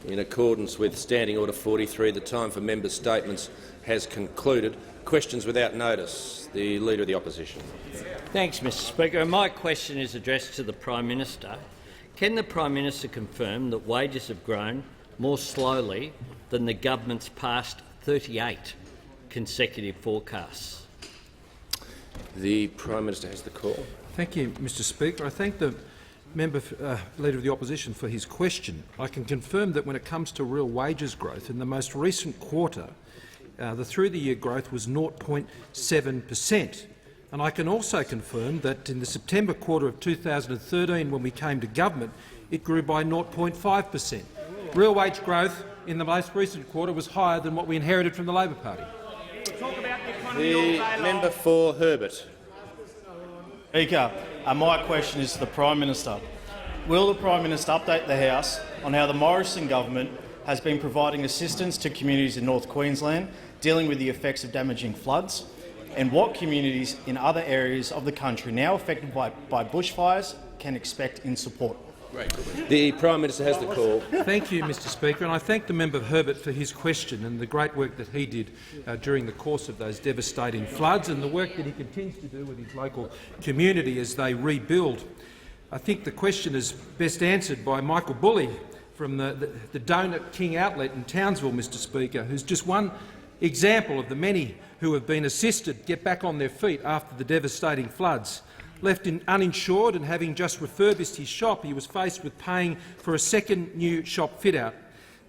In accordance with Standing Order 43, the time for member statements has concluded. Questions without notice. The Leader of the Opposition. Thanks, Mr Speaker. My question is addressed to the Prime Minister. Can the Prime Minister confirm that wages have grown more slowly than the government's past 38 consecutive forecasts? The Prime Minister has the call. Thank you, Mr Speaker. I thank the member, Leader of the Opposition, for his question. I can confirm that when it comes to real wages growth, in the most recent quarter, the through-the-year growth was 0.7%. And I can also confirm that in the September quarter of 2013, when we came to government, it grew by 0.5%. Real wage growth in the most recent quarter was higher than what we inherited from the Labor Party. The member for Herbert. Speaker, my question is to the Prime Minister. Will the Prime Minister update the House on how the Morrison government has been providing assistance to communities in North Queensland dealing with the effects of damaging floods, and what communities in other areas of the country now affected by bushfires can expect in support? The Prime Minister has the call. Thank you, Mr Speaker, and I thank the member Herbert for his question and the great work that he did during the course of those devastating floods, and the work that he continues to do with his local community as they rebuild. I think the question is best answered by Michael Bully from the Donut King outlet in Townsville, Mr Speaker, who's just one example of the many who have been assisted get back on their feet after the devastating floods. Left uninsured and having just refurbished his shop, he was faced with paying for a second new shop fit-out.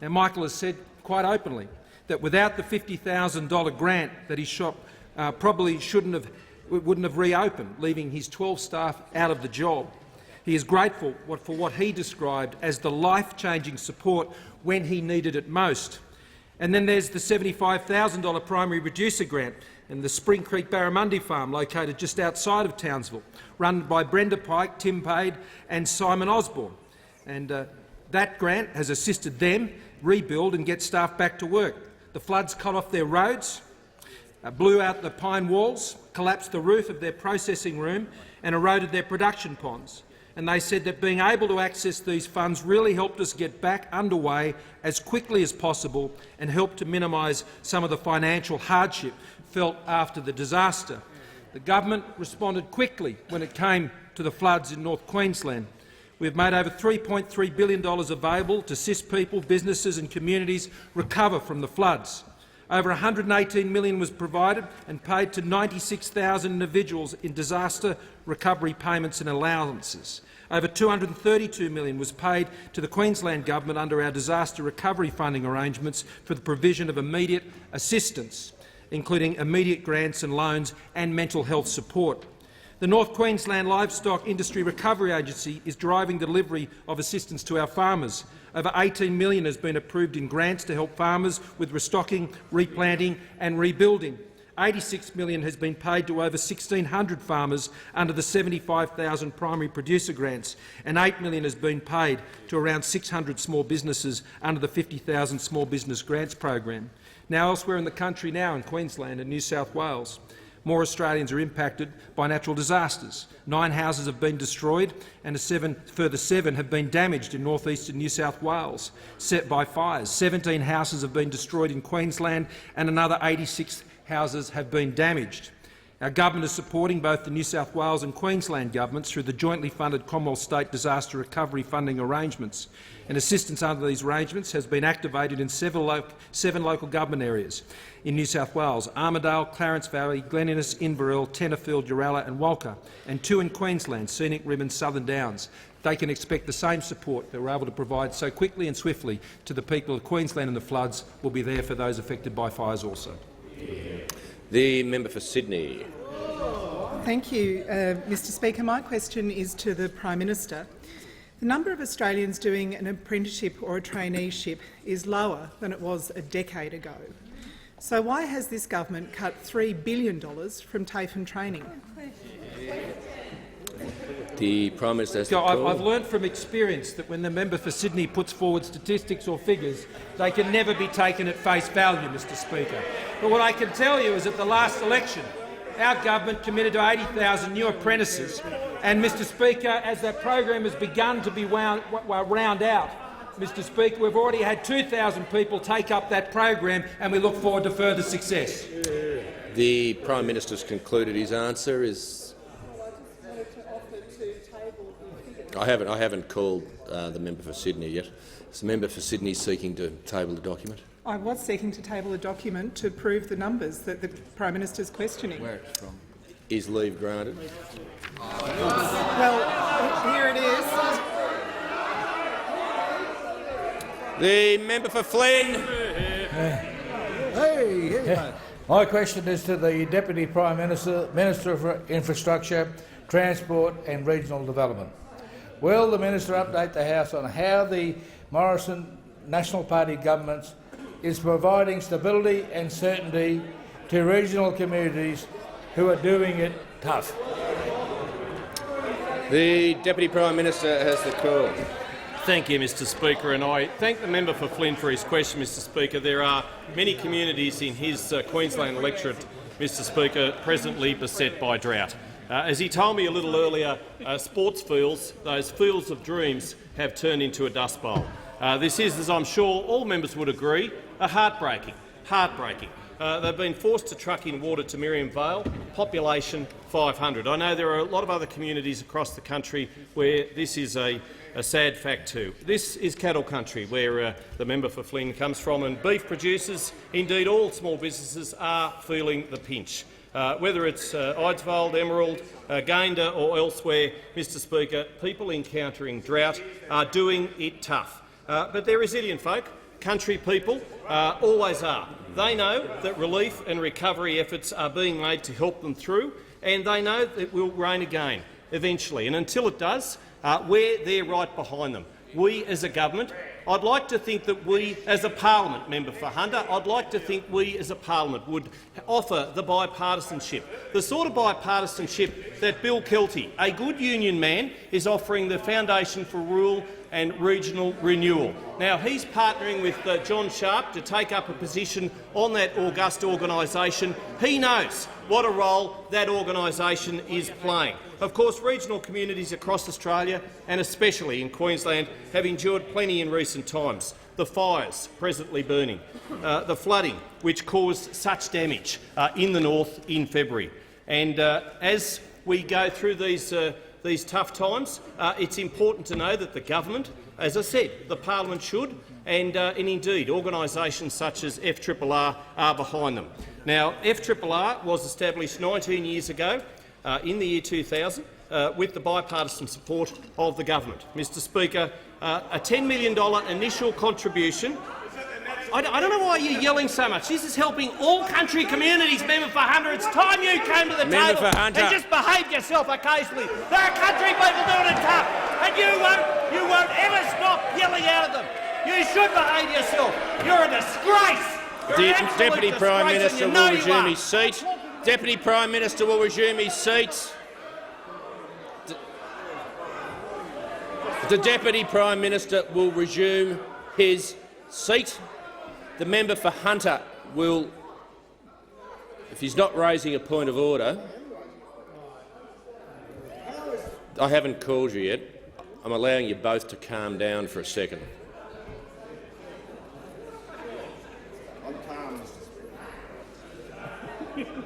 Now, Michael has said quite openly that without the $50,000 grant, that his shop probably wouldn't have reopened, leaving his 12 staff out of the job. He is grateful for what he described as the life-changing support when he needed it most. And then there's the $75,000 primary producer grant and the Spring Creek Barramundi farm located just outside of Townsville, run by Brenda Pike, Tim Pade and Simon Osborne. And that grant has assisted them rebuild and get staff back to work. The floods cut off their roads, blew out the pine walls, collapsed the roof of their processing room and eroded their production ponds. And they said that being able to access these funds really helped us get back underway as quickly as possible and helped to minimise some of the financial hardship felt after the disaster. The government responded quickly when it came to the floods in North Queensland. We have made over $3.3 billion available to assist people, businesses and communities recover from the floods. Over $118 million was provided and paid to 96,000 individuals in disaster recovery payments and allowances. Over $232 million was paid to the Queensland Government under our disaster recovery funding arrangements for the provision of immediate assistance, including immediate grants and loans and mental health support. The North Queensland Livestock Industry Recovery Agency is driving delivery of assistance to our farmers. Over $18 million has been approved in grants to help farmers with restocking, replanting and rebuilding. $86 million has been paid to over 1,600 farmers under the 75,000 primary producer grants, and $8 million has been paid to around 600 small businesses under the 50,000 Small Business Grants program. Now, elsewhere in the country, now in Queensland and New South Wales, more Australians are impacted by natural disasters. 9 houses have been destroyed and further 7 have been damaged in north-eastern New South Wales set by fires. 17 houses have been destroyed in Queensland and another 86 houses have been damaged. Our government is supporting both the New South Wales and Queensland governments through the jointly funded Commonwealth State Disaster Recovery Funding Arrangements, and assistance under these arrangements has been activated in 7 local government areas in New South Wales: Armidale, Clarence Valley, Glen Innes, Inverell, Tenterfield, Uralla and Walker, and 2 in Queensland, Scenic Ribbon, Southern Downs. They can expect the same support that we're able to provide so quickly and swiftly to the people of Queensland, and the floods will be there for those affected by fires also. The member for Sydney. Thank you, Mr Speaker. My question is to the Prime Minister. The number of Australians doing an apprenticeship or a traineeship is lower than it was a decade ago. So why has this government cut $3 billion from TAFE and training? The Prime Minister has the call. I've learned from experience that when the member for Sydney puts forward statistics or figures, they can never be taken at face value, Mr Speaker. But what I can tell you is at the last election, our government committed to 80,000 new apprentices, and, Mr Speaker, as that program has begun to be wound out, Mr Speaker. We've already had 2,000 people take up that program, and we look forward to further success. The Prime Minister's concluded his answer. I haven't called the member for Sydney yet. Is the member for Sydney seeking to table the document? I was seeking to table a document to prove the numbers that the Prime Minister is questioning. Where it's from? Is leave granted? Well, here it is. The member for Flynn. My question is to the Deputy Prime Minister, Minister of Infrastructure, Transport and Regional Development. Will the Minister update the House on how the Morrison National Party government is providing stability and certainty to regional communities who are doing it tough? The Deputy Prime Minister has the call. Thank you, Mr Speaker, and I thank the member for Flynn for his question, Mr Speaker. There are many communities in his Queensland electorate, Mr Speaker, presently beset by drought. As he told me a little earlier, sports fields, those fields of dreams, have turned into a dust bowl. This is, as I'm sure all members would agree, heartbreaking. They've been forced to truck in water to Miriam Vale, population 500. I know there are a lot of other communities across the country where this is a sad fact too. This is cattle country, where the member for Flynn comes from, and beef producers, indeed all small businesses, are feeling the pinch. Whether it's Eidsvold, Emerald, Gayndah or elsewhere, Mr Speaker, people encountering drought are doing it tough. But they're resilient folk. Country people always are. They know that relief and recovery efforts are being made to help them through, and they know that it will rain again eventually. And until it does, we're there right behind them. We as a government, I'd like to think that we as a parliament, member for Hunter, I'd like to think we as a parliament would offer the bipartisanship, the sort of bipartisanship that Bill Kelty, a good union man, is offering the Foundation for Rural and Regional Renewal. Now, he's partnering with John Sharp to take up a position on that august organisation. He knows what a role that organisation is playing. Of course, regional communities across Australia, and especially in Queensland, have endured plenty in recent times. The fires presently burning, the flooding which caused such damage in the north in February. And as we go through these tough times, it's important to know that the government, as I said, the parliament should, and indeed organisations such as FRRR are behind them. Now, FRRR was established 19 years ago in the year 2000 with the bipartisan support of the government. Mr Speaker, a $10 million initial contribution. I don't know why you're yelling so much. This is helping all country communities, member for Hunter. It's time you came to the table and just behaved yourself occasionally. There are country people doing it tough, and you won't ever stop yelling out at them. You should behave yourself. You're a disgrace. The Deputy Prime Minister will resume his seat. Deputy Prime Minister will resume his seat. The Deputy Prime Minister will resume his seat. The member for Hunter will, if he's not raising a point of order, I haven't called you yet. I'm allowing you both to calm down for a second. I'm calm, Mr. Speaker.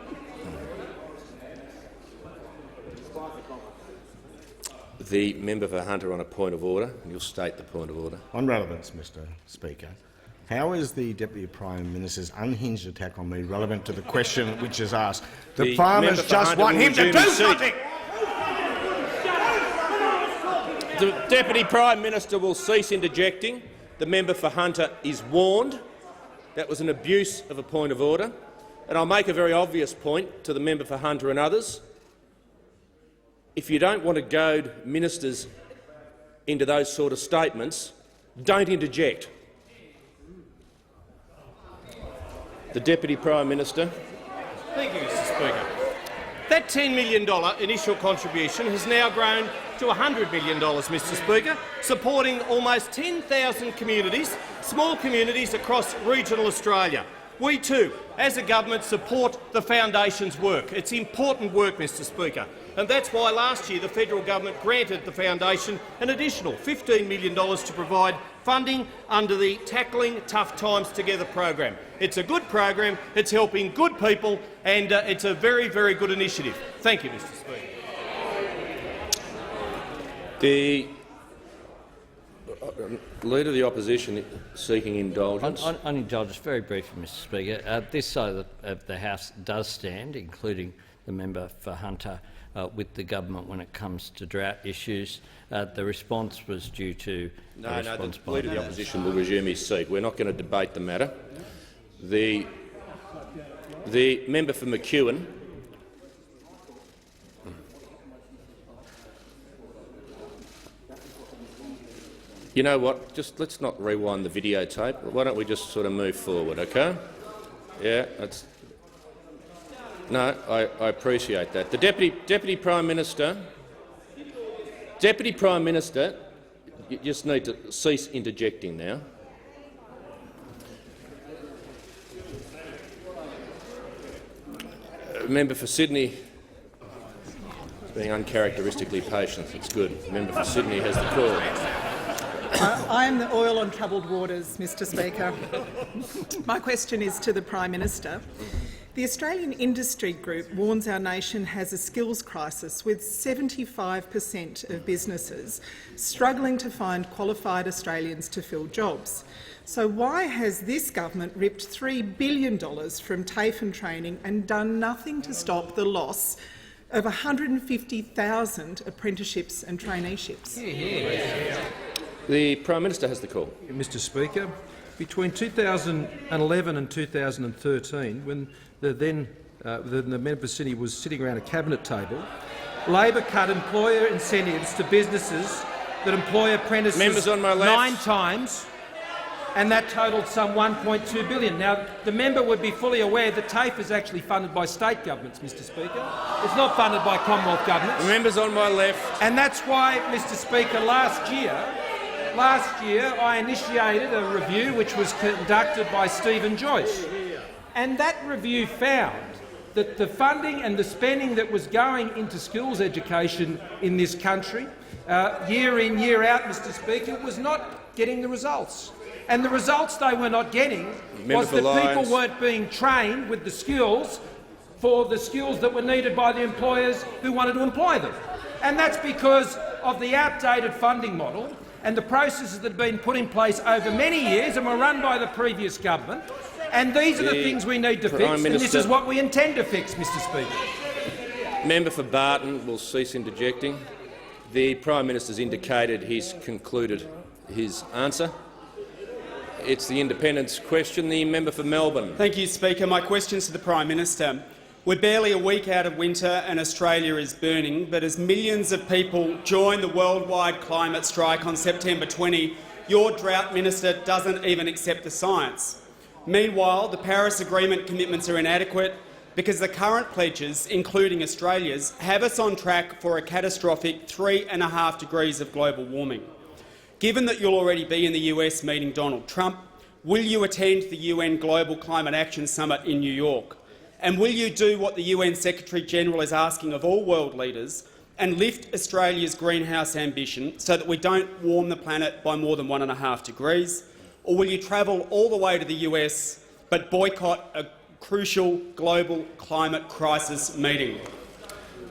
The member for Hunter on a point of order. You'll state the point of order. On relevance, Mr. Speaker, how is the Deputy Prime Minister's unhinged attack on me relevant to the question which is asked? The farmers just want him to do something! The Deputy Prime Minister will cease interjecting. The member for Hunter is warned. That was an abuse of a point of order. And I'll make a very obvious point to the member for Hunter and others. If you don't want to goad ministers into those sort of statements, don't interject. The Deputy Prime Minister. Thank you, Mr Speaker. That $10 million initial contribution has now grown to $100 million, Mr Speaker, supporting almost 10,000 communities, small communities across regional Australia. We too, as a government, support the Foundation's work. It's important work, Mr Speaker, and that's why last year the federal government granted the Foundation an additional $15 million to provide funding under the Tackling Tough Times Together program. It's a good program, it's helping good people, and it's a very, very good initiative. Thank you, Mr Speaker. The Leader of the Opposition seeking indulgence. On indulgence, very briefly, Mr Speaker. This side of the House does stand, including the member for Hunter, with the government when it comes to drought issues. The response was due to No, the Leader of the Opposition will resume his seat. We're not going to debate the matter. The member for McEwen. You know what? Just let's not rewind the videotape. Why don't we just sort of move forward, okay? Yeah, that's. No, I appreciate that. The Deputy Prime Minister. Deputy Prime Minister, you just need to cease interjecting now. Member for Sydney, being uncharacteristically patient. It's good. Member for Sydney has the call. I am the oil on troubled waters, Mr Speaker. My question is to the Prime Minister. The Australian Industry Group warns our nation has a skills crisis, with 75% of businesses struggling to find qualified Australians to fill jobs. So why has this government ripped $3 billion from TAFE and training and done nothing to stop the loss of 150,000 apprenticeships and traineeships? The Prime Minister has the call. Mr Speaker, between 2011 and 2013, when the member for Sydney was sitting around a cabinet table, Labor cut employer incentives to businesses that employ apprentices 9 times, and that totalled some $1.2 billion. Now, the member would be fully aware that TAFE is actually funded by state governments, Mr Speaker. It's not funded by Commonwealth governments. The member's on my left. And that's why, Mr Speaker, last year I initiated a review which was conducted by Stephen Joyce. And that review found that the funding and the spending that was going into schools education in this country, year in, year out, Mr Speaker, was not getting the results. And the results they were not getting was that people weren't being trained with the skills for the skills that were needed by the employers who wanted to employ them. And that's because of the outdated funding model and the processes that have been put in place over many years and were run by the previous government. And these are the things we need to fix, and this is what we intend to fix, Mr Speaker. Member for Barton will cease interjecting. The Prime Minister's indicated he's concluded his answer. It's the independence question. The member for Melbourne. Thank you, Speaker. My question is to the Prime Minister. We're barely a week out of winter and Australia is burning, but as millions of people join the worldwide climate strike on September 20, your drought minister doesn't even accept the science. Meanwhile, the Paris Agreement commitments are inadequate because the current pledges, including Australia's, have us on track for a catastrophic 3.5 degrees of global warming. Given that you'll already be in the US meeting Donald Trump, will you attend the UN Global Climate Action Summit in New York? And will you do what the UN Secretary-General is asking of all world leaders and lift Australia's greenhouse ambition so that we don't warm the planet by more than 1.5 degrees? Or will you travel all the way to the US but boycott a crucial global climate crisis meeting?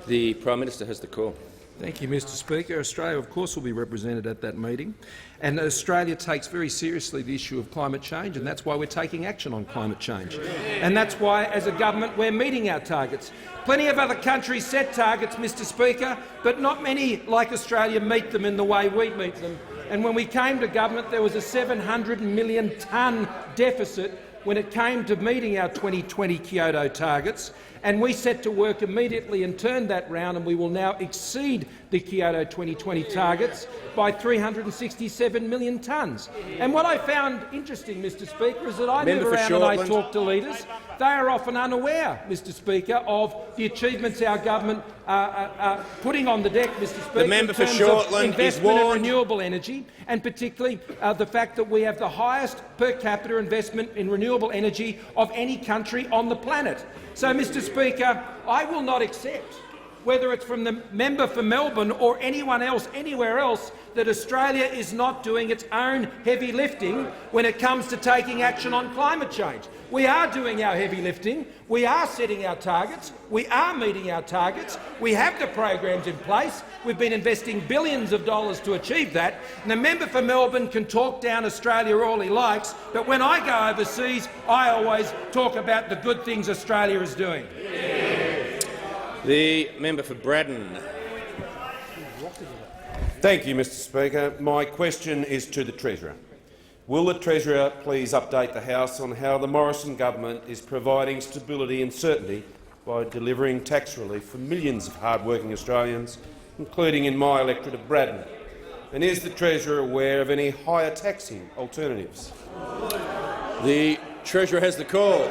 The Prime Minister has the call. Thank you, Mr Speaker. Australia, of course, will be represented at that meeting. And Australia takes very seriously the issue of climate change, and that's why we're taking action on climate change. And that's why, as a government, we're meeting our targets. Plenty of other countries set targets, Mr Speaker, but not many, like Australia, meet them in the way we meet them. And when we came to government, there was a 700 million tonne deficit when it came to meeting our 2020 Kyoto targets, and we set to work immediately and turned that round, and we will now exceed the Kyoto 2020 targets by 367 million tonnes. And what I found interesting, Mr Speaker, is that I move around and I talk to leaders. They are often unaware, Mr Speaker, of the achievements our government are putting on the deck, Mr Speaker, the member in terms for Shortland of investment in renewable energy, and particularly the fact that we have the highest per capita investment in renewable energy of any country on the planet. So, Mr Speaker, I will not accept whether it's from the member for Melbourne or anyone else, anywhere else, that Australia is not doing its own heavy lifting when it comes to taking action on climate change. We are doing our heavy lifting, we are setting our targets, we are meeting our targets, we have the programs in place, we've been investing billions of dollars to achieve that, and the member for Melbourne can talk down Australia all he likes, but when I go overseas, I always talk about the good things Australia is doing. The member for Braddon. Thank you, Mr Speaker. My question is to the Treasurer. Will the Treasurer please update the House on how the Morrison government is providing stability and certainty by delivering tax relief for millions of hard-working Australians, including in my electorate of Braddon? And is the Treasurer aware of any higher taxing alternatives? The Treasurer has the call.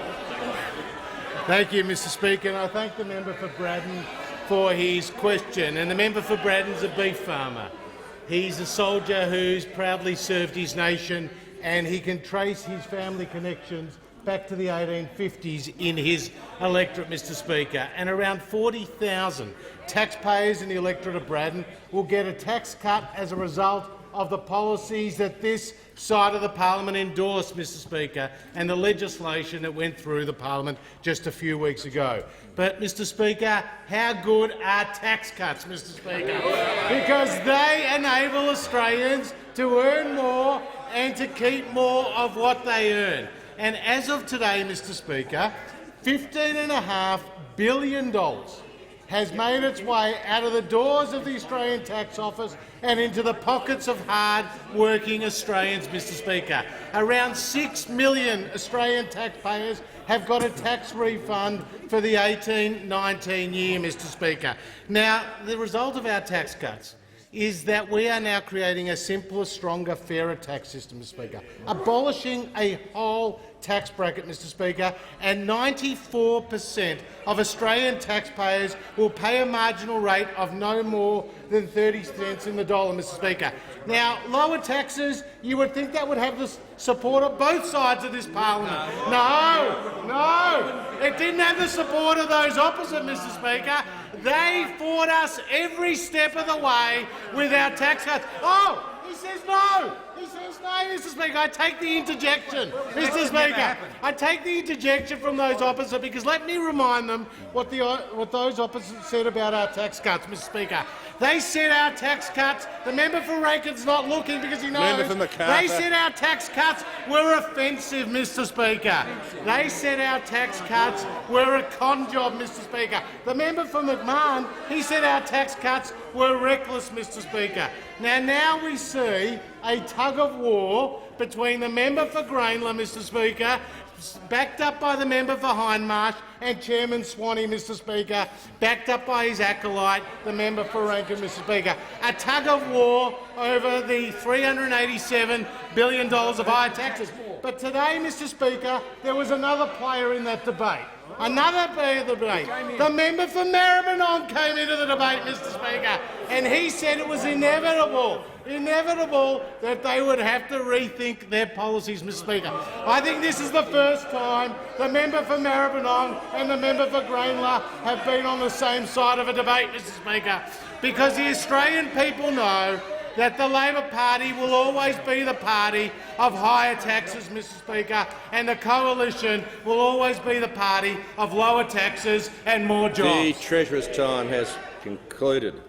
Thank you, Mr Speaker, and I thank the member for Braddon for his question. And the member for Braddon's a beef farmer. He's a soldier who's proudly served his nation, and he can trace his family connections back to the 1850s in his electorate, Mr Speaker. And around 40,000 taxpayers in the electorate of Braddon will get a tax cut as a result of the policies that this side of the parliament endorsed, Mr Speaker, and the legislation that went through the parliament just a few weeks ago. But, Mr Speaker, how good are tax cuts, Mr Speaker? Because they enable Australians to earn more and to keep more of what they earn. And as of today, Mr Speaker, $15.5 billion has made its way out of the doors of the Australian Tax Office and into the pockets of hard-working Australians, Mr Speaker. Around 6 million Australian taxpayers have got a tax refund for the 18-19 year, Mr Speaker. Now, the result of our tax cuts is that we are now creating a simpler, stronger, fairer tax system, Mr Speaker, abolishing a whole tax bracket, Mr Speaker, and 94% of Australian taxpayers will pay a marginal rate of no more than 30 cents in the dollar, Mr Speaker. Now, lower taxes, you would think that would have the support of both sides of this parliament. No, it didn't have the support of those opposite, Mr Speaker. They fought us every step of the way with our tax cuts. Oh, he says no. He says no, Mr Speaker. I take the interjection, Mr Speaker. I take the interjection from those opposite because let me remind them what those opposites said about our tax cuts, Mr Speaker. They said our tax cuts, the member for Rankin's not looking because he knows, they said our tax cuts were offensive, Mr Speaker. They said our tax cuts were a con job, Mr Speaker. The member for McMahon, he said our tax cuts were reckless, Mr Speaker. Now we see a tug of war between the member for Grainler, Mr Speaker, backed up by the member for Hindmarsh, and Chairman Swanee, Mr Speaker, backed up by his acolyte, the member for Rankin, Mr Speaker. A tug of war over the $387 billion of higher taxes. But today, Mr Speaker, there was another player in that debate. Another player in the debate. The member for Maribyrnong came into the debate, Mr Speaker, and he said it was inevitable that they would have to rethink their policies, Mr Speaker. I think this is the first time the member for Maribyrnong and the member for Grainler have been on the same side of a debate, Mr Speaker, because the Australian people know that the Labor Party will always be the party of higher taxes, Mr Speaker, and the Coalition will always be the party of lower taxes and more jobs. The Treasurer's time has concluded.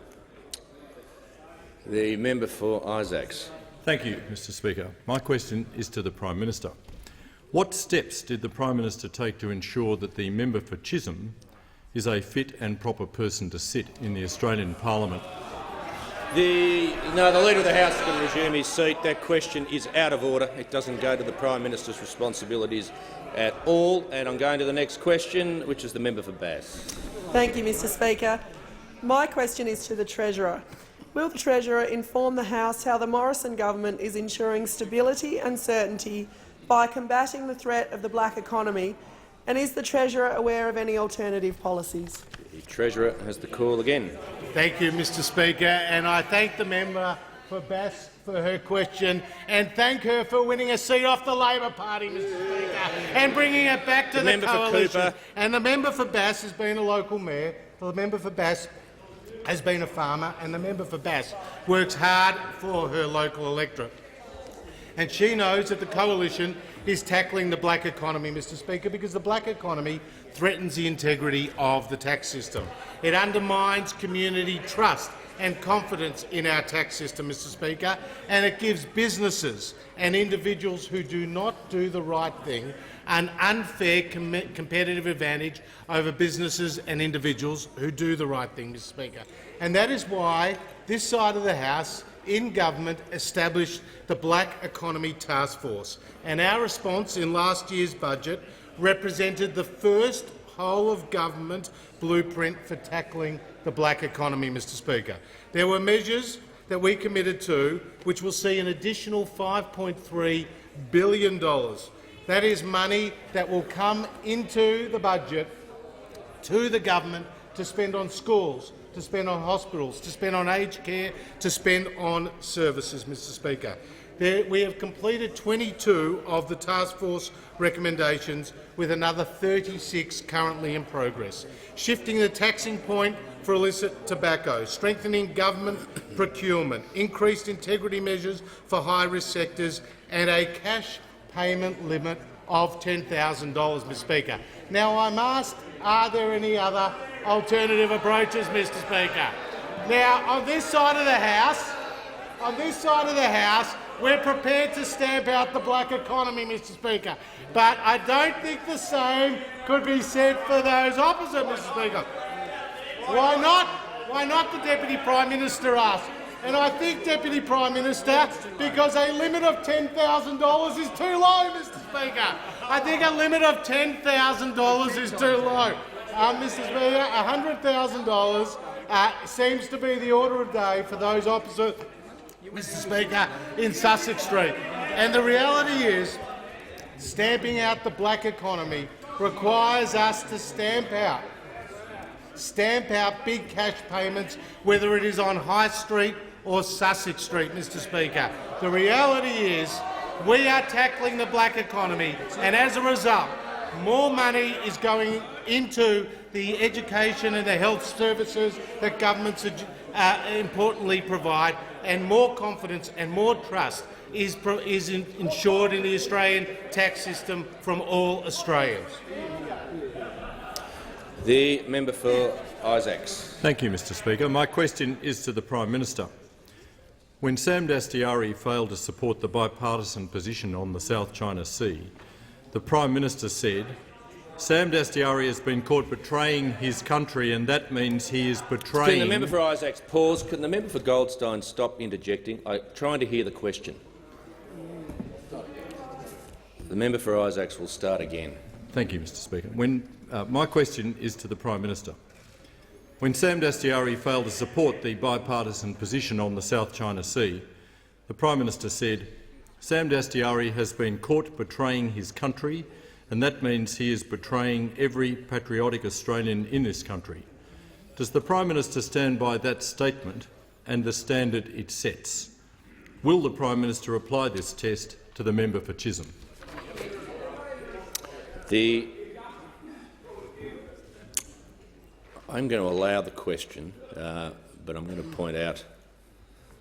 The member for Isaacs. Thank you, Mr Speaker. My question is to the Prime Minister. What steps did the Prime Minister take to ensure that the member for Chisholm is a fit and proper person to sit in the Australian Parliament? The Leader of the House can resume his seat. That question is out of order. It doesn't go to the Prime Minister's responsibilities at all. And I'm going to the next question, which is the member for Bass. Thank you, Mr Speaker. My question is to the Treasurer. Will the Treasurer inform the House how the Morrison government is ensuring stability and certainty by combating the threat of the black economy, and is the Treasurer aware of any alternative policies? The Treasurer has the call again. Thank you, Mr Speaker, and I thank the member for Bass for her question and thank her for winning a seat off the Labor Party, Mr Speaker, and bringing it back to the Coalition. And the member for Bass has been a local mayor. The member for Bass has been a farmer, and the member for Bass works hard for her local electorate. And she knows that the coalition is tackling the black economy, Mr Speaker, because the black economy threatens the integrity of the tax system. It undermines community trust and confidence in our tax system, Mr Speaker, and it gives businesses and individuals who do not do the right thing an unfair competitive advantage over businesses and individuals who do the right thing, Mr Speaker. And that is why this side of the House in government established the Black Economy Task Force, and our response in last year's budget represented the first whole-of-government blueprint for tackling the black economy, Mr Speaker. There were measures that we committed to which will see an additional $5.3 billion. That is money that will come into the budget to the government to spend on schools, to spend on hospitals, to spend on aged care, to spend on services, Mr Speaker. We have completed 22 of the task force recommendations, with another 36 currently in progress. Shifting the taxing point for illicit tobacco, strengthening government procurement, increased integrity measures for high-risk sectors, and a cash payment limit of $10,000, Mr Speaker. Now, I'm asked, are there any other alternative approaches, Mr Speaker? Now, on this side of the House, we're prepared to stamp out the black economy, Mr Speaker, but I don't think the same could be said for those opposite, Mr Speaker. Why not? Why not, the Deputy Prime Minister asked. And I think, Deputy Prime Minister, because a limit of $10,000 is too low, Mr Speaker. I think a limit of $10,000 is too low. Mr Speaker, $100,000 seems to be the order of day for those opposite, Mr Speaker, in Sussex Street. And the reality is, stamping out the black economy requires us to stamp out big cash payments, whether it is on High Street or Sussex Street, Mr Speaker. The reality is we are tackling the black economy, and as a result, more money is going into the education and the health services that governments importantly provide, and more confidence and more trust is ensured in the Australian tax system from all Australians. The member for Isaacs. Thank you, Mr Speaker. My question is to the Prime Minister. When Sam Dastyari failed to support the bipartisan position on the South China Sea, the Prime Minister said, "Sam Dastyari has been caught betraying his country, and that means he is betraying—" Can the member for Isaacs pause? Can the member for Goldstein stop interjecting? I'm trying to hear the question. The member for Isaacs will start again. Thank you, Mr Speaker. My question is to the Prime Minister. When Sam Dastyari failed to support the bipartisan position on the South China Sea, the Prime Minister said, "Sam Dastyari has been caught betraying his country, and that means he is betraying every patriotic Australian in this country." Does the Prime Minister stand by that statement and the standard it sets? Will the Prime Minister apply this test to the member for Chisholm? I'm going to allow the question, but I'm going to point out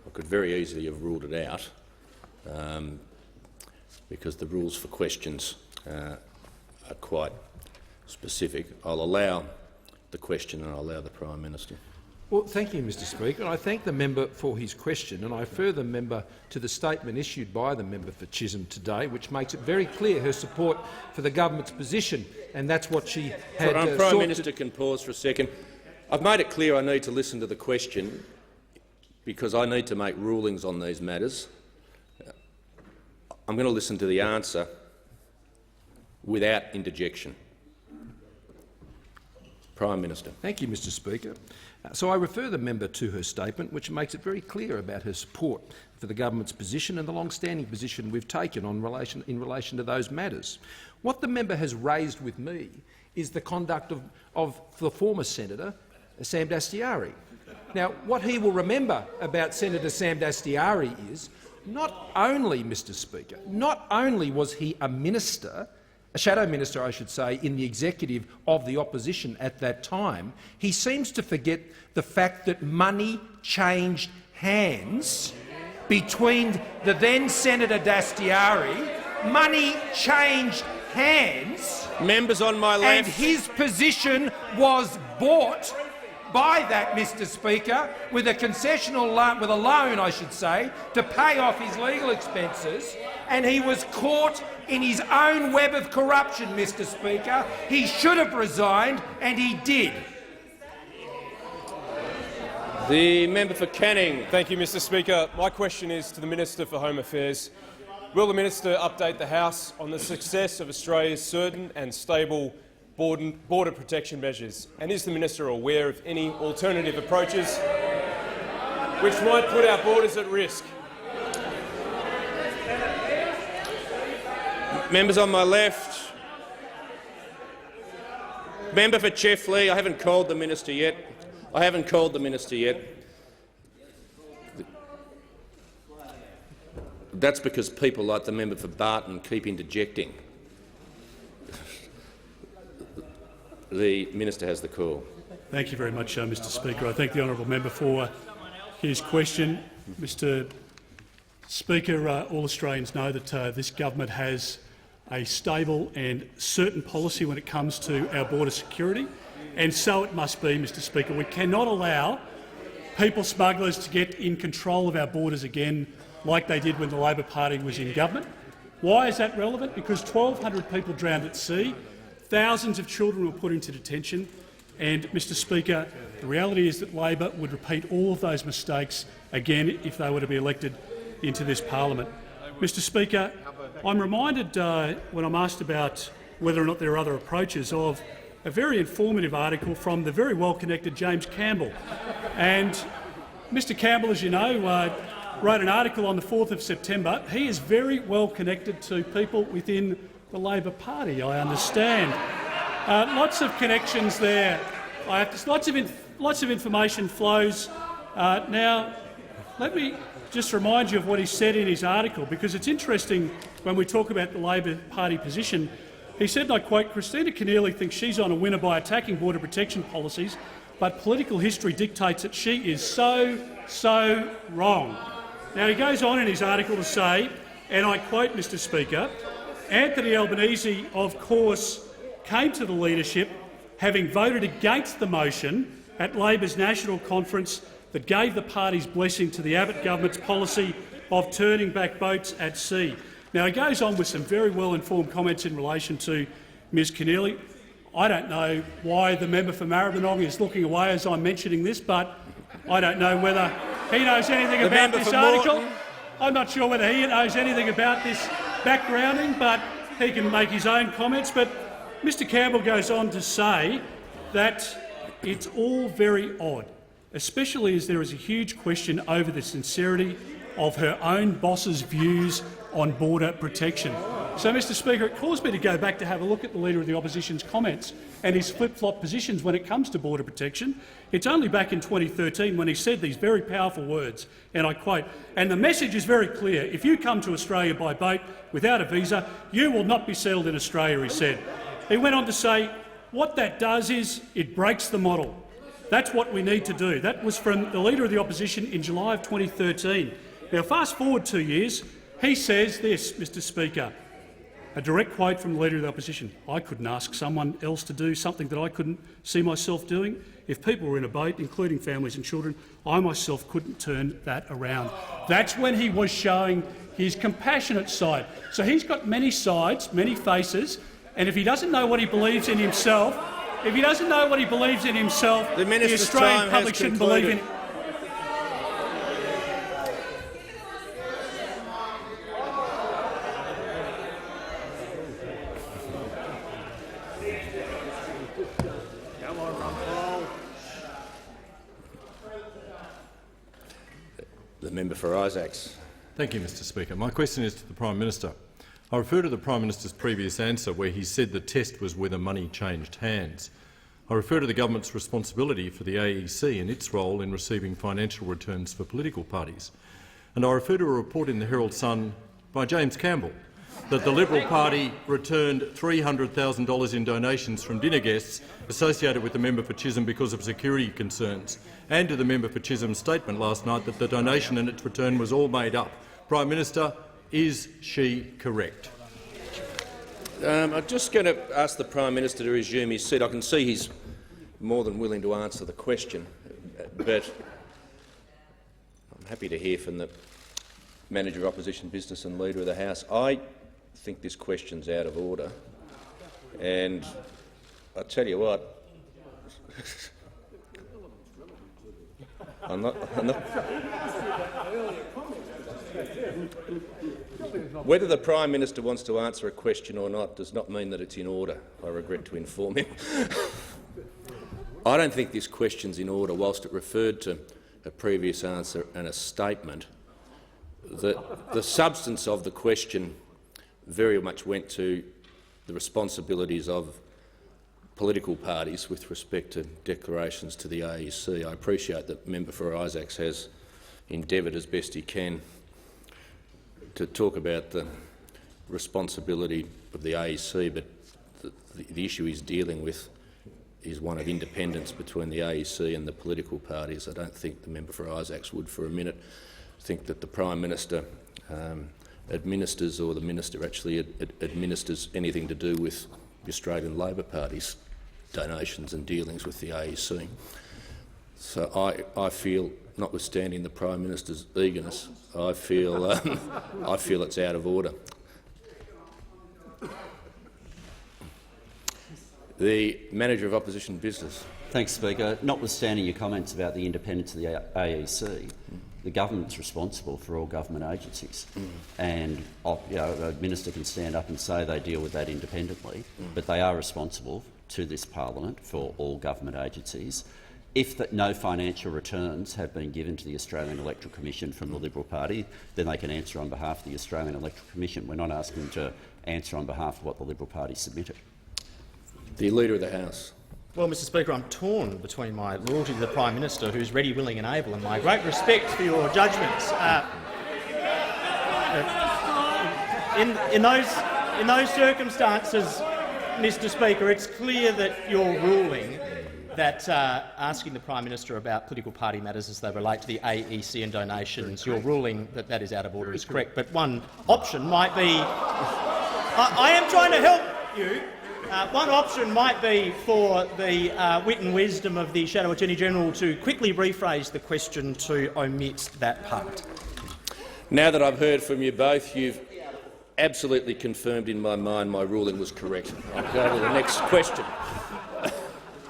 I could very easily have ruled it out because the rules for questions are quite specific. I'll allow the question and I'll allow the Prime Minister. Well, thank you, Mr Speaker. I thank the member for his question, and I refer the member to the statement issued by the member for Chisholm today, which makes it very clear her support for the government's position, and that's what she had Prime Minister can pause for a second. I've made it clear I need to listen to the question because I need to make rulings on these matters. I'm going to listen to the answer without interjection. Prime Minister. Thank you, Mr Speaker. So I refer the member to her statement, which makes it very clear about her support for the government's position and the long-standing position we've taken in relation to those matters. What the member has raised with me is the conduct of the former Senator, Sam Dastyari. Now, what he will remember about Senator Sam Dastyari is not only, Mr Speaker, not only was he a minister a shadow minister, I should say, in the executive of the opposition at that time, he seems to forget the fact that money changed hands between the then Senator Dastiari. Money changed hands. Members on my left. And his position was bought by that, Mr Speaker, with a concessional loan, with a loan, I should say, to pay off his legal expenses, and he was caught in his own web of corruption, Mr Speaker. He should have resigned, and he did. The member for Canning. Thank you, Mr Speaker. My question is to the Minister for Home Affairs. Will the minister update the House on the success of Australia's certain and stable border protection measures? And is the minister aware of any alternative approaches which might put our borders at risk? Members on my left. Member for Chifley. I haven't called the minister yet. That's because people like the member for Barton keep interjecting. The minister has the call. Thank you very much, Mr Speaker. I thank the honourable member for his question. Mr Speaker, all Australians know that this government has a stable and certain policy when it comes to our border security, and so it must be, Mr Speaker. We cannot allow people smugglers to get in control of our borders again like they did when the Labor Party was in government. Why is that relevant? Because 1,200 people drowned at sea, thousands of children were put into detention, and, Mr Speaker, the reality is that Labor would repeat all of those mistakes again if they were to be elected into this parliament. Mr Speaker, I'm reminded when I'm asked about whether or not there are other approaches of a very informative article from the very well-connected James Campbell. And Mr Campbell, as you know, wrote an article on the 4th of September. He is very well connected to people within the Labor Party, I understand. Lots of connections there. Lots of information flows. Now, let me just remind you of what he said in his article, because it's interesting when we talk about the Labor Party position. He said, and I quote, "Christina Keneally thinks she's on a winner by attacking border protection policies, but political history dictates that she is so wrong." Now, he goes on in his article to say, and I quote, Mr Speaker, "Anthony Albanese, of course, came to the leadership having voted against the motion at Labor's national conference that gave the party's blessing to the Abbott government's policy of turning back boats at sea." Now, he goes on with some very well-informed comments in relation to Ms Keneally. I don't know why the member for Maribyrnong is looking away as I'm mentioning this, but I don't know whether he knows anything about this article. I'm not sure whether he knows anything about this backgrounding, but he can make his own comments. But Mr Campbell goes on to say that it's all very odd, especially as there is a huge question over the sincerity of her own boss's views on border protection. So, Mr Speaker, it caused me to go back to have a look at the Leader of the Opposition's comments and his flip-flop positions when it comes to border protection. It's only back in 2013 when he said these very powerful words, and I quote, "And the message is very clear. If you come to Australia by boat without a visa, you will not be settled in Australia," he said. He went on to say, "What that does is it breaks the model. That's what we need to do." That was from the Leader of the Opposition in July of 2013. Now, fast forward 2 years, he says this, Mr Speaker, a direct quote from the Leader of the Opposition: "I couldn't ask someone else to do something that I couldn't see myself doing. If people were in a boat, including families and children, I myself couldn't turn that around." That's when he was showing his compassionate side. So he's got many sides, many faces, and if he doesn't know what he believes in himself, the Australian public shouldn't believe in him. The member for Isaacs. Thank you, Mr Speaker. My question is to the Prime Minister. I refer to the Prime Minister's previous answer where he said the test was whether money changed hands. I refer to the government's responsibility for the AEC and its role in receiving financial returns for political parties. And I refer to a report in the Herald Sun by James Campbell, that the Liberal Party returned $300,000 in donations from dinner guests associated with the member for Chisholm because of security concerns, and to the member for Chisholm's statement last night that the donation and its return was all made up. Prime Minister, is she correct? I'm just going to ask the Prime Minister to resume his seat. I can see he's more than willing to answer the question, but I'm happy to hear from the Manager of Opposition Business and Leader of the House. I think this question's out of order, and I tell you what, I'm not. Whether the Prime Minister wants to answer a question or not does not mean that it's in order, I regret to inform him. I don't think this question's in order, whilst it referred to a previous answer and a statement. The substance of the question very much went to the responsibilities of political parties with respect to declarations to the AEC. I appreciate that the member for Isaacs has endeavoured as best he can to talk about the responsibility of the AEC, but the issue he's dealing with is one of independence between the AEC and the political parties. I don't think the member for Isaacs would for a minute think that the Prime Minister administers, or the Minister actually administers, anything to do with the Australian Labor Party's donations and dealings with the AEC. So I feel, notwithstanding the Prime Minister's eagerness, I feel it's out of order. The Manager of Opposition Business. Thanks, Speaker. Notwithstanding your comments about the independence of the AEC, the government's responsible for all government agencies, and a minister can stand up and say they deal with that independently, but they are responsible to this parliament for all government agencies. If no financial returns have been given to the Australian Electoral Commission from the Liberal Party, then they can answer on behalf of the Australian Electoral Commission. We're not asking them to answer on behalf of what the Liberal Party submitted. The Leader of the House. Well, Mr Speaker, I'm torn between my loyalty to the Prime Minister, who's ready, willing and able, and my great respect for your judgments. In those circumstances, Mr Speaker, it's clear that you're ruling that asking the Prime Minister about political party matters as they relate to the AEC and donations, you're ruling that that is out of order is correct. But one option might be— I am trying to help you. One option might be for the wit and wisdom of the Shadow Attorney-General to quickly rephrase the question to omit that part. Now that I've heard from you both, you've absolutely confirmed in my mind my ruling was correct. I'll go to the next question.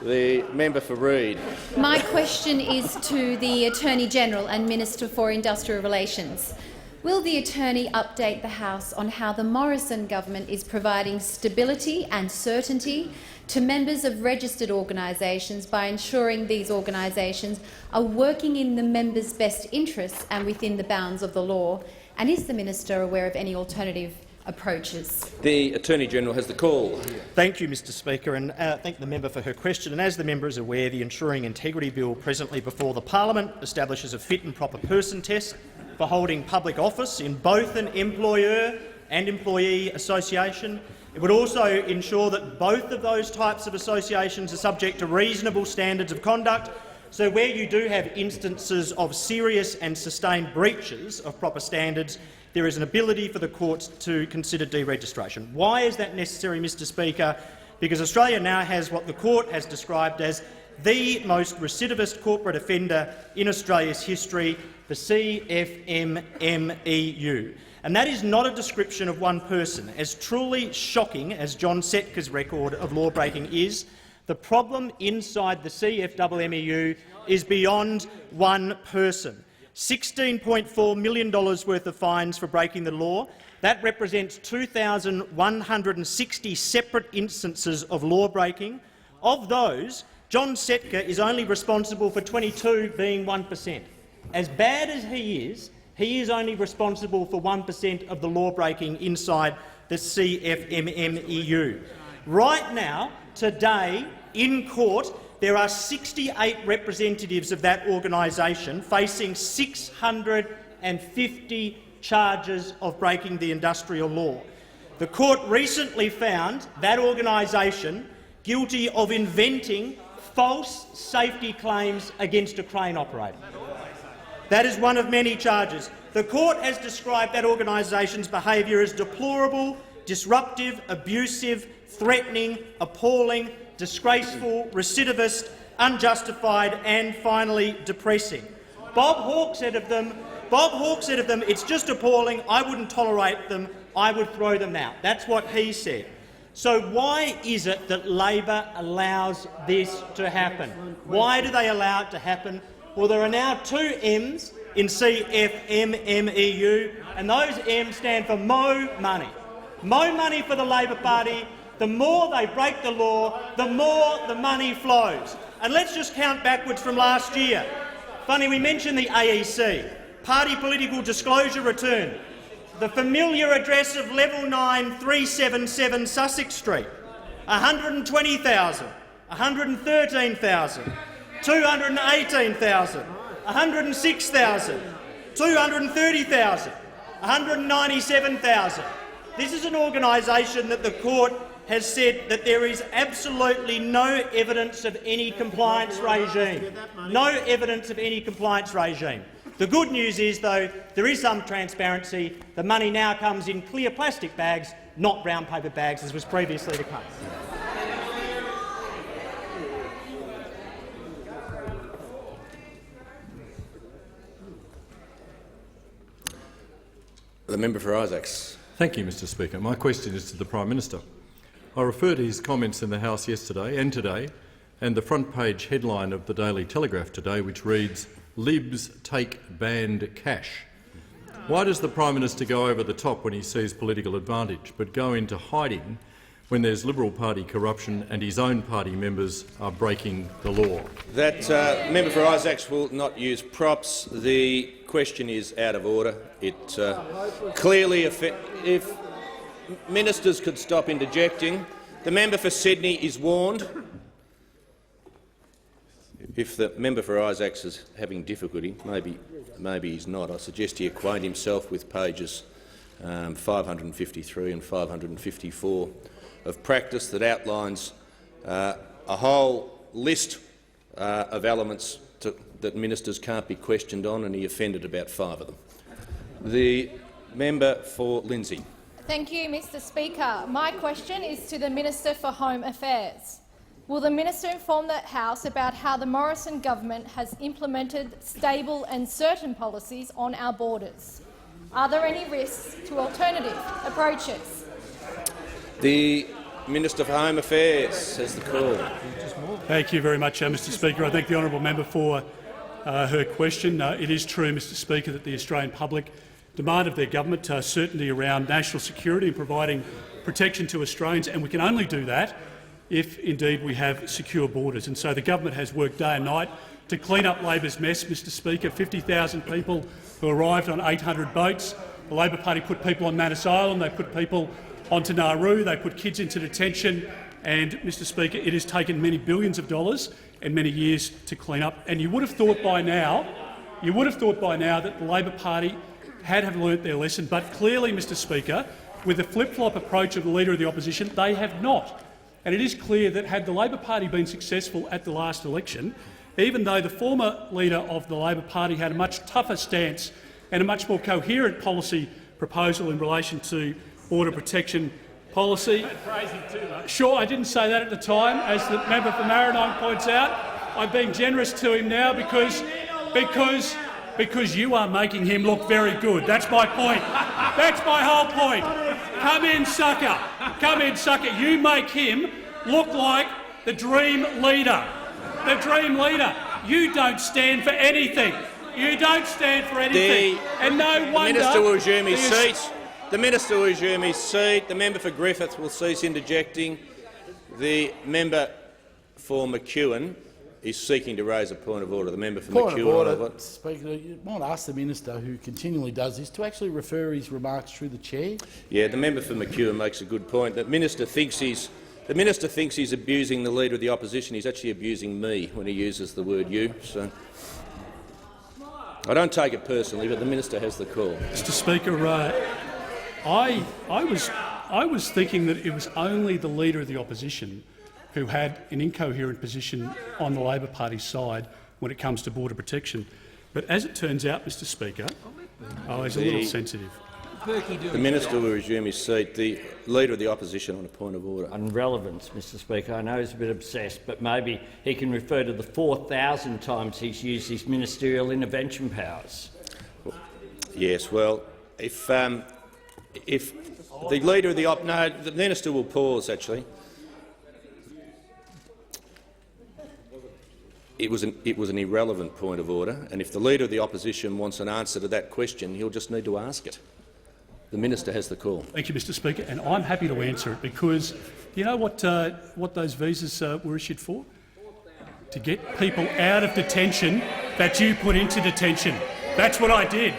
The member for Reid. My question is to the Attorney-General and Minister for Industrial Relations. Will the Attorney update the House on how the Morrison government is providing stability and certainty to members of registered organisations by ensuring these organisations are working in the members' best interests and within the bounds of the law? And is the Minister aware of any alternative approaches? The Attorney-General has the call. Thank you, Mr Speaker, and thank the member for her question. And as the member is aware, the Ensuring Integrity Bill presently before the Parliament establishes a fit and proper person test for holding public office in both an employer and employee association. It would also ensure that both of those types of associations are subject to reasonable standards of conduct. So where you do have instances of serious and sustained breaches of proper standards, there is an ability for the courts to consider deregistration. Why is that necessary, Mr Speaker? Because Australia now has what the court has described as the most recidivist corporate offender in Australia's history, the CFMMEU. And that is not a description of one person. As truly shocking as John Setka's record of law-breaking is, the problem inside the CFMMEU is beyond one person. $16.4 million worth of fines for breaking the law. That represents 2,160 separate instances of law-breaking. Of those, John Setka is only responsible for 22, being 1%. As bad as he is only responsible for 1% of the law-breaking inside the CFMMEU. Right now, today, in court, there are 68 representatives of that organisation facing 650 charges of breaking the industrial law. The court recently found that organisation guilty of inventing false safety claims against a crane operator. That is one of many charges. The court has described that organisation's behaviour as deplorable, disruptive, abusive, threatening, appalling, disgraceful, recidivist, unjustified and finally depressing. Bob Hawke said of them, "It's just appalling. I wouldn't tolerate them. I would throw them out." That's what he said. So why is it that Labor allows this to happen? Why do they allow it to happen? Well, there are now two M's in CFMMEU, and those M's stand for Mo Money. Mo Money for the Labor Party. The more they break the law, the more the money flows. And let's just count backwards from last year. Funny, we mentioned the AEC. Party political disclosure return. The familiar address of Level 9 377 Sussex Street, 120,000, 113,000, 218,000, 106,000, 230,000, 197,000. This is an organisation that the court has said that there is absolutely no evidence of any compliance regime. No evidence of any compliance regime. The good news is, though, there is some transparency. The money now comes in clear plastic bags, not brown paper bags, as was previously the case. The member for Isaacs. Thank you, Mr Speaker. My question is to the Prime Minister. I refer to his comments in the House yesterday and today, and the front-page headline of the Daily Telegraph today, which reads, "Libs take banned cash." Why does the Prime Minister go over the top when he sees political advantage, but go into hiding when there's Liberal Party corruption and his own party members are breaking the law? That member for Isaacs will not use props. The question is out of order. It clearly, if ministers could stop interjecting. The member for Sydney is warned. If the member for Isaacs is having difficulty, maybe he's not. I suggest he acquaint himself with pages 553 and 554 of practice that outlines a whole list of elements that ministers can't be questioned on, and he offended about 5 of them. The member for Lindsay. Thank you, Mr Speaker. My question is to the Minister for Home Affairs. Will the minister inform the House about how the Morrison government has implemented stable and certain policies on our borders? Are there any risks to alternative approaches? The Minister for Home Affairs has the call. Thank you very much, Mr Speaker. I thank the honourable member for her question. It is true, Mr Speaker, that the Australian public demand of their government certainty around national security and providing protection to Australians, and we can only do that if indeed we have secure borders. And so the government has worked day and night to clean up Labor's mess, Mr Speaker. 50,000 people who arrived on 800 boats. The Labor Party put people on Manus Island, they put people onto Nauru, they put kids into detention, and, Mr Speaker, it has taken many billions of dollars and many years to clean up. And you would have thought by now that the Labor Party had learnt their lesson, but clearly, Mr Speaker, with the flip-flop approach of the Leader of the Opposition, they have not. And it is clear that had the Labor Party been successful at the last election, even though the former Leader of the Labor Party had a much tougher stance and a much more coherent policy proposal in relation to border protection policy. Sure, I didn't say that at the time, as the member for Marinine points out. I'm being generous to him now because you are making him look very good. That's my point. That's my whole point. Come in, sucker. Come in, sucker. You make him look like the Dream Leader. The Dream Leader. You don't stand for anything. You don't stand for anything. And no wonder— The Minister will resume his seat. The Minister will resume his seat. The member for Griffith will cease interjecting. The member for McEwen is seeking to raise a point of order. The member for Point McEwen. of order, Speaker. You might ask the minister, who continually does this, to actually refer his remarks through the chair. Yeah, the member for McEwen makes a good point. The minister thinks he's abusing the Leader of the Opposition. He's actually abusing me when he uses the word "you." So I don't take it personally, but the minister has the call. Mr Speaker, I I was thinking that it was only the Leader of the Opposition who had an incoherent position on the Labor Party side when it comes to border protection. But as it turns out, Mr Speaker, he's a little sensitive. The Minister will resume his seat. The Leader of the Opposition on a point of order. On relevance, Mr Speaker, I know he's a bit obsessed, but maybe he can refer to the 4,000 times he's used his ministerial intervention powers. Yes, well, if the Leader of the no, the Minister will pause. Actually, it was an irrelevant point of order, and if the Leader of the Opposition wants an answer to that question, he'll just need to ask it. The Minister has the call. Thank you, Mr Speaker, and I'm happy to answer it because you know what those visas were issued for? To get people out of detention that you put into detention. That's what I did.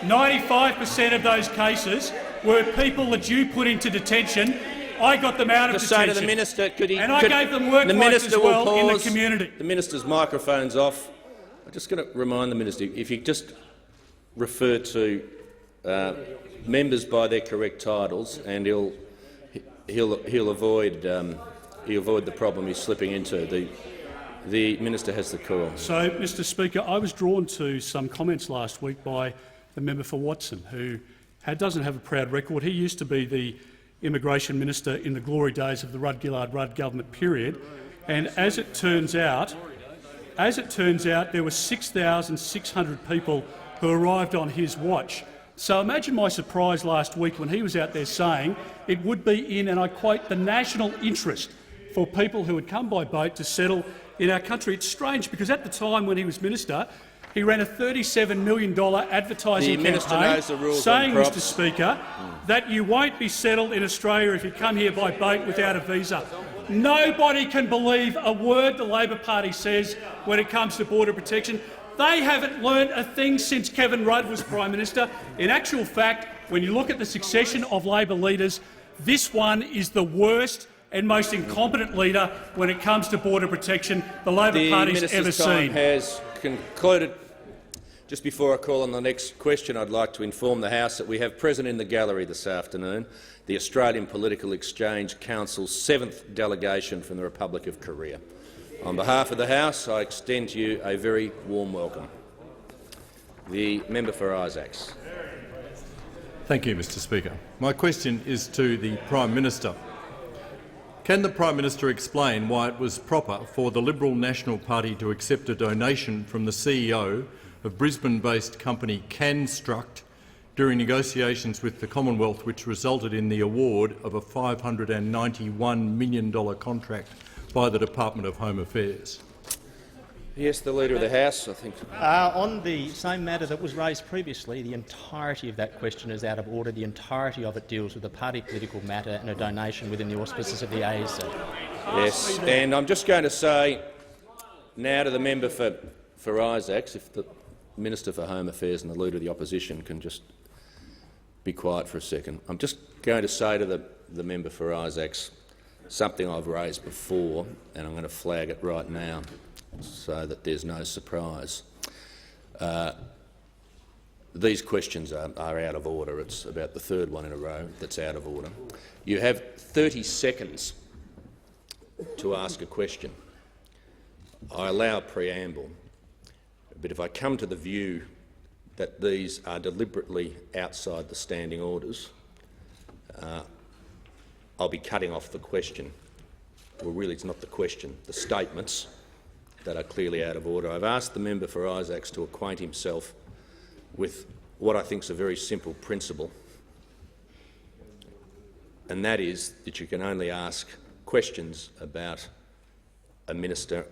95% of those cases were people that you put into detention. I got them out of detention. Say to the Minister, I gave them work rights as well in the community. The Minister's microphone's off. I'm just going to remind the Minister, if you just refer to members by their correct titles, and he'll avoid the problem he's slipping into. The Minister has the call. So, Mr Speaker, I was drawn to some comments last week by the member for Watson, who doesn't have a proud record. He used to be the Immigration Minister in the glory days of the Rudd-Gillard-Rudd government period, and as it turns out, there were 6,600 people who arrived on his watch. So imagine my surprise last week when he was out there saying it would be in, and I quote, the national interest for people who had come by boat to settle in our country. It's strange because at the time when he was minister, he ran a $37 million advertising campaign saying, Mr Speaker, that you won't be settled in Australia if you come here by boat without a visa. Nobody can believe a word the Labor Party says when it comes to border protection. They haven't learned a thing since Kevin Rudd was Prime Minister. In actual fact, when you look at the succession of Labor leaders, this one is the worst and most incompetent leader when it comes to border protection the Labor Party's ever seen. The Minister's time has concluded. Just before I call on the next question, I'd like to inform the House that we have present in the gallery this afternoon the Australian Political Exchange Council's 7th delegation from the Republic of Korea. On behalf of the House, I extend to you a very warm welcome. The member for Isaacs. Thank you, Mr Speaker. My question is to the Prime Minister. Can the Prime Minister explain why it was proper for the Liberal National Party to accept a donation from the CEO of Brisbane-based company Canstruct during negotiations with the Commonwealth, which resulted in the award of a $591 million contract by the Department of Home Affairs? Yes, the Leader of the House, I think. On the same matter that was raised previously, the entirety of that question is out of order. The entirety of it deals with a party political matter and a donation within the auspices of the AEC. Yes, and I'm just going to say now to the member for Isaacs, if the Minister for Home Affairs and the Leader of the Opposition can just be quiet for a second. I'm just going to say to the member for Isaacs something I've raised before, and I'm going to flag it right now so that there's no surprise. These questions are out of order. It's about the third one in a row that's out of order. You have 30 seconds to ask a question. I allow preamble, but if I come to the view that these are deliberately outside the standing orders, I'll be cutting off the question. Well, really, it's not the question, the statements that are clearly out of order. I've asked the member for Isaacs to acquaint himself with what I think is a very simple principle, and that is that you can only ask questions about a minister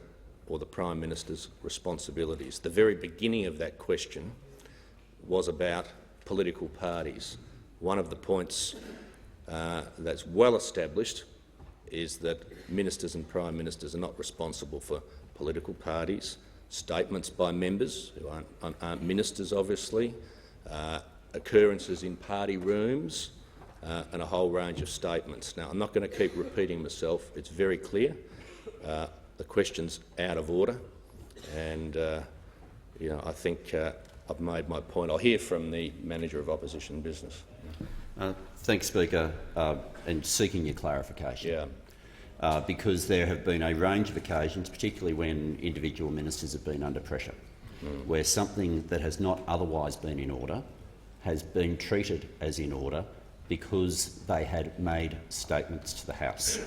or the Prime Minister's responsibilities. The very beginning of that question was about political parties. One of the points that's well established is that ministers and Prime Ministers are not responsible for political parties. Statements by members, who aren't ministers obviously, occurrences in party rooms, and a whole range of statements. Now, I'm not going to keep repeating myself. It's very clear. The question's out of order, and I think I've made my point. I'll hear from the Manager of Opposition Business. Thanks, Speaker, and seeking your clarification. Yeah. Because there have been a range of occasions, particularly when individual ministers have been under pressure, where something that has not otherwise been in order has been treated as in order because they had made statements to the House.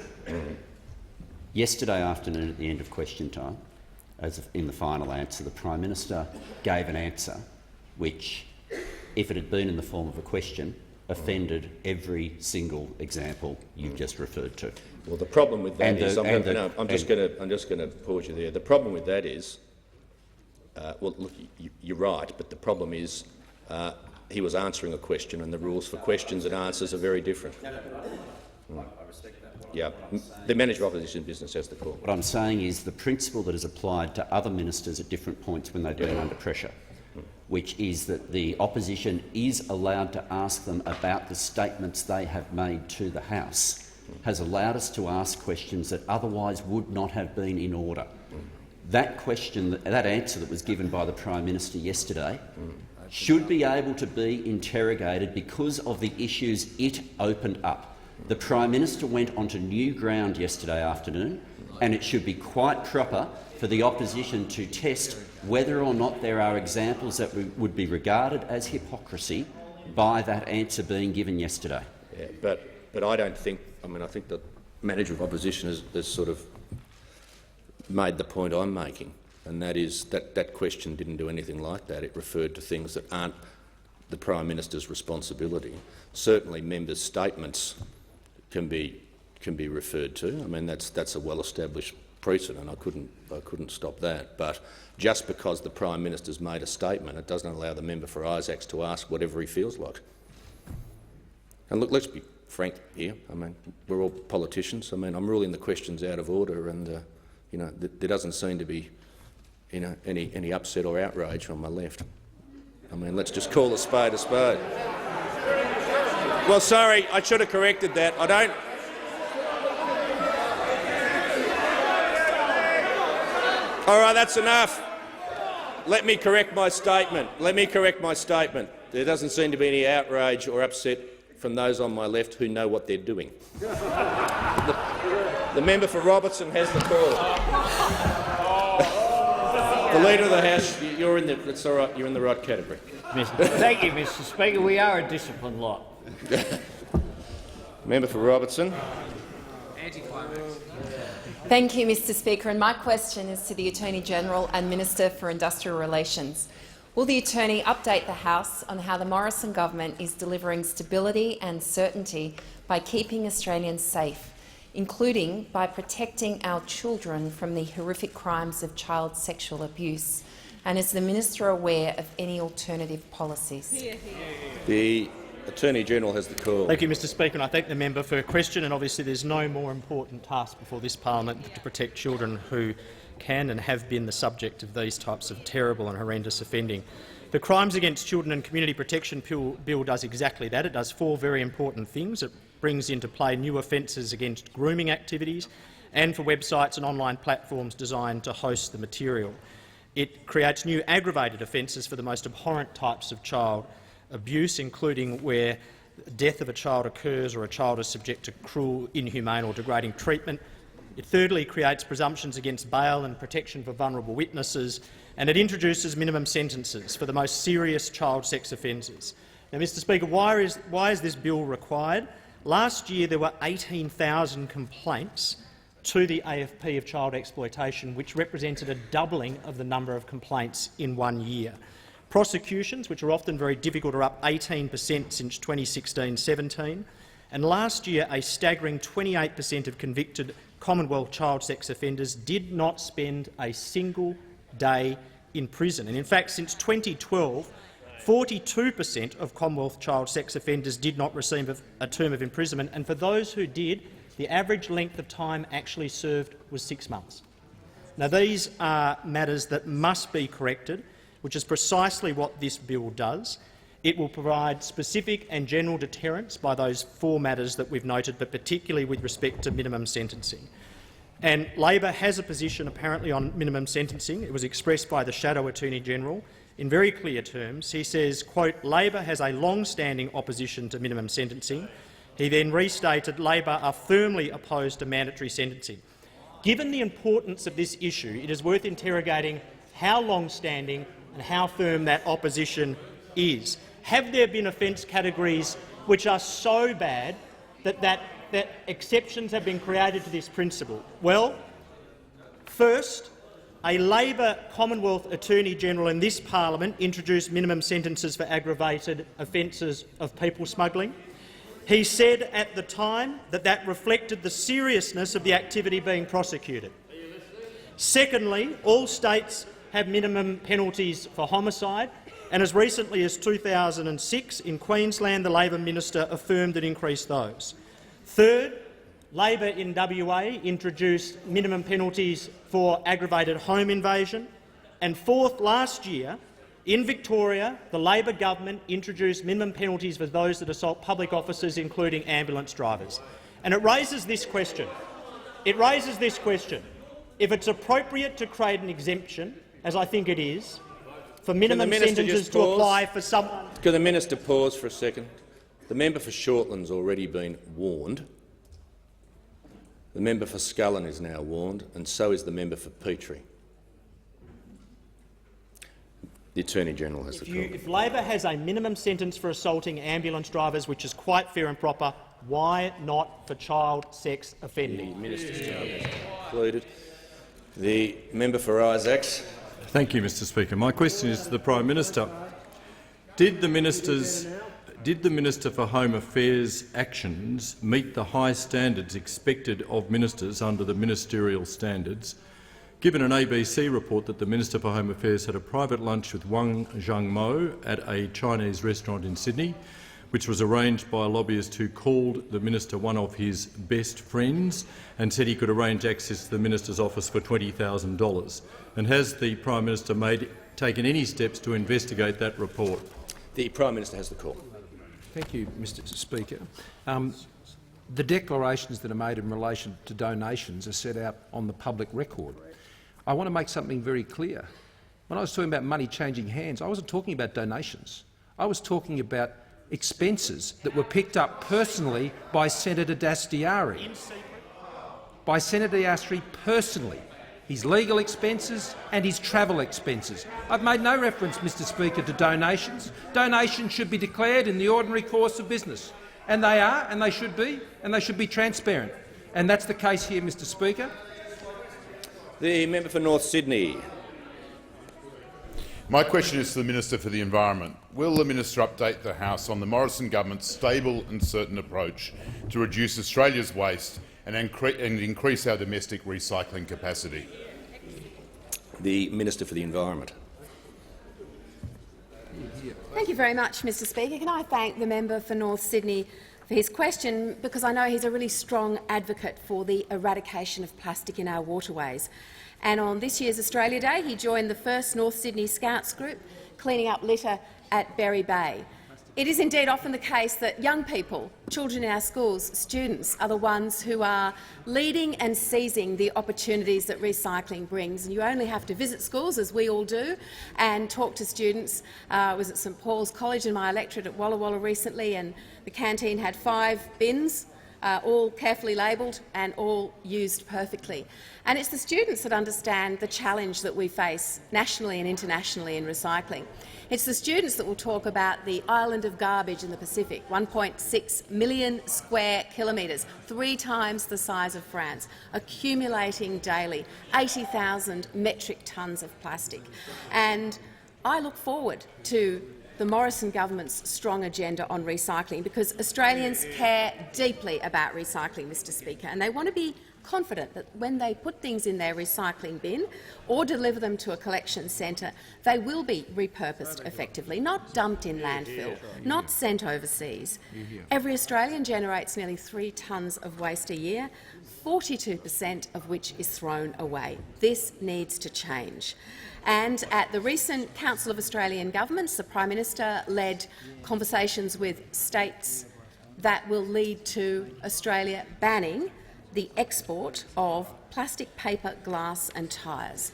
Yesterday afternoon, at the end of question time, in the final answer, the Prime Minister gave an answer which, if it had been in the form of a question, offended every single example you've just referred to. Well, the problem with that is, I'm just going to pause you there. The problem with that is, well, look, you're right, but the problem is he was answering a question, and the rules for questions and answers are very different. I respect that. Yeah, the Manager of Opposition Business has the call. What I'm saying is the principle that is applied to other ministers at different points when they've been under pressure, which is that the opposition is allowed to ask them about the statements they have made to the House, has allowed us to ask questions that otherwise would not have been in order. That question, that answer that was given by the Prime Minister yesterday should be able to be interrogated because of the issues it opened up. The Prime Minister went onto new ground yesterday afternoon, and it should be quite proper for the opposition to test whether or not there are examples that would be regarded as hypocrisy by that answer being given yesterday. Yeah, but I don't think. I mean, I think the Manager of Opposition has sort of made the point I'm making, and that is that question didn't do anything like that. It referred to things that aren't the Prime Minister's responsibility. Certainly, members' statements can be referred to. I mean, that's a well-established precedent. I couldn't stop that. But just because the Prime Minister's made a statement, it doesn't allow the member for Isaacs to ask whatever he feels like. And look, let's be frank here. I mean, we're all politicians. I mean, I'm ruling the questions out of order, and you know, there doesn't seem to be, you know, any upset or outrage on my left. I mean, let's just call a spade a spade. Well, sorry, I should have corrected that. I don't. All right, that's enough. Let me correct my statement. There doesn't seem to be any outrage or upset from those on my left who know what they're doing. The member for Robertson has the call. The Leader of the House, you're in the. It's all right. You're in the right category. Thank you, Mr. Speaker. We are a disciplined lot. Member for Robertson. Thank you, Mr. Speaker. And my question is to the Attorney-General and Minister for Industrial Relations. Will the Attorney update the House on how the Morrison government is delivering stability and certainty by keeping Australians safe, including by protecting our children from the horrific crimes of child sexual abuse? And is the Minister aware of any alternative policies? The Attorney-General has the call. Thank you, Mr. Speaker, and I thank the member for her question. And obviously there's no more important task before this parliament than to protect children who can and have been the subject of these types of terrible and horrendous offending. The Crimes Against Children and Community Protection Bill does exactly that. It does four very important things. It brings into play new offences against grooming activities and for websites and online platforms designed to host the material. It creates new aggravated offences for the most abhorrent types of child abuse, including where death of a child occurs or a child is subject to cruel, inhumane or degrading treatment. It thirdly creates presumptions against bail and protection for vulnerable witnesses, and it introduces minimum sentences for the most serious child sex offences. Now, Mr. Speaker, why is this bill required? Last year there were 18,000 complaints to the AFP of child exploitation, which represented a doubling of the number of complaints in 1 year. Prosecutions, which are often very difficult, are up 18% since 2016-17, and last year a staggering 28% of convicted Commonwealth child sex offenders did not spend a single day in prison. And in fact, since 2012, 42% of Commonwealth child sex offenders did not receive a term of imprisonment, and for those who did, the average length of time actually served was 6 months. Now, these are matters that must be corrected, which is precisely what this bill does. It will provide specific and general deterrence by those four matters that we've noted, but particularly with respect to minimum sentencing. And Labor has a position apparently on minimum sentencing. It was expressed by the Shadow Attorney-General, in very clear terms. He says, quote, "Labor has a long-standing opposition to minimum sentencing." He then restated Labor are firmly opposed to mandatory sentencing. Given the importance of this issue, it is worth interrogating how long-standing and how firm that opposition is. Have there been offence categories which are so bad that exceptions have been created to this principle? Well, first, a Labor Commonwealth Attorney-General in this parliament introduced minimum sentences for aggravated offences of people smuggling. He said at the time that that reflected the seriousness of the activity being prosecuted. Secondly, all states have minimum penalties for homicide, and as recently as 2006 in Queensland the Labor minister affirmed and increased those. Third, Labor in WA introduced minimum penalties for aggravated home invasion. And fourth, last year, in Victoria, the Labor government introduced minimum penalties for those that assault public officers, including ambulance drivers. And it raises this question. If it's appropriate to create an exemption, as I think it is, for minimum sentences to apply for someone— Can the minister pause for a second? The member for Shortland's already been warned. The member for Scullin is now warned, and so is the member for Petrie. The Attorney-General has the call. If Labor has a minimum sentence for assaulting ambulance drivers, which is quite fair and proper, why not for child sex offending? The minister's time is concluded. The member for Isaacs. Thank you, Mr Speaker. My question is to the Prime Minister. Did the Minister for Home Affairs' actions meet the high standards expected of ministers under the ministerial standards, given an ABC report that the Minister for Home Affairs had a private lunch with Wang Zhangmo at a Chinese restaurant in Sydney, which was arranged by a lobbyist who called the minister one of his best friends and said he could arrange access to the minister's office for $20,000? And has the Prime Minister taken any steps to investigate that report? The Prime Minister has the call. Thank you, Mr Speaker. The declarations that are made in relation to donations are set out on the public record. I want to make something very clear. When I was talking about money changing hands, I wasn't talking about donations. I was talking about expenses that were picked up personally by Senator Dastyari. By Senator Dastyari personally. His legal expenses and his travel expenses. I've made no reference, Mr Speaker, to donations. Donations should be declared in the ordinary course of business. And they are, and they should be transparent. And that's the case here, Mr Speaker. The member for North Sydney. My question is to the Minister for the Environment. Will the minister update the House on the Morrison government's stable and certain approach to reduce Australia's waste and increase our domestic recycling capacity? The Minister for the Environment. Thank you very much, Mr Speaker. Can I thank the member for North Sydney for his question, because I know he's a really strong advocate for the eradication of plastic in our waterways. And on this year's Australia Day, he joined the first North Sydney Scouts group cleaning up litter at Berry Bay. It is indeed often the case that young people, children in our schools, students, are the ones who are leading and seizing the opportunities that recycling brings. And you only have to visit schools, as we all do, and talk to students. I was at St Paul's College in my electorate at Walla Walla recently, and the canteen had 5 bins, all carefully labelled and all used perfectly. And it's the students that understand the challenge that we face nationally and internationally in recycling. It's the students that will talk about the island of garbage in the Pacific, 1.6 million square kilometres, 3 times the size of France, accumulating daily 80,000 metric tonnes of plastic. And I look forward to the Morrison government's strong agenda on recycling, because Australians care deeply about recycling, Mr Speaker, and they want to be confident that when they put things in their recycling bin or deliver them to a collection centre, they will be repurposed effectively, not dumped in landfill, not sent overseas. Every Australian generates nearly 3 tonnes of waste a year, 42% of which is thrown away. This needs to change. And at the recent Council of Australian Governments, the Prime Minister led conversations with states that will lead to Australia banning the export of plastic, paper, glass and tyres.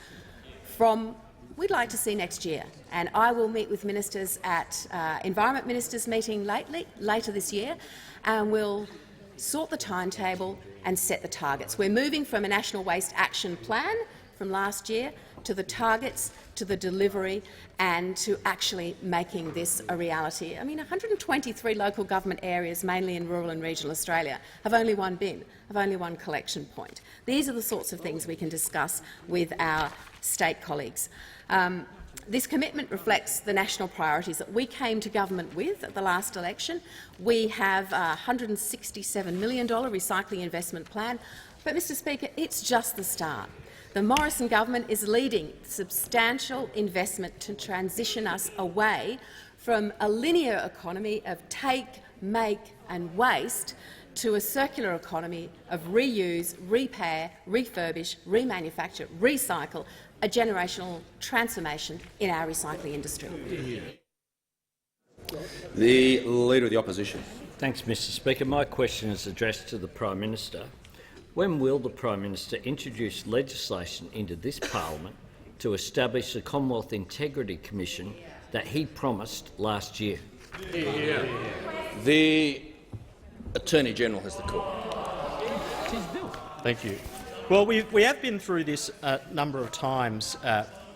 From we'd like to see next year. And I will meet with ministers at Environment Ministers' meeting later this year, and we'll sort the timetable and set the targets. We're moving from a National Waste Action Plan from last year to the targets, to the delivery and to actually making this a reality. I mean, 123 local government areas, mainly in rural and regional Australia, have only one bin, have only one collection point. These are the sorts of things we can discuss with our state colleagues. This commitment reflects the national priorities that we came to government with at the last election. We have a $167 million recycling investment plan, but, Mr Speaker, it's just the start. The Morrison government is leading substantial investment to transition us away from a linear economy of take, make and waste to a circular economy of reuse, repair, refurbish, remanufacture, recycle, a generational transformation in our recycling industry. The Leader of the Opposition. Thanks, Mr Speaker. My question is addressed to the Prime Minister. When will the Prime Minister introduce legislation into this parliament to establish the Commonwealth Integrity Commission that he promised last year? The Attorney-General has the call. Thank you. Well, we have been through this a number of times,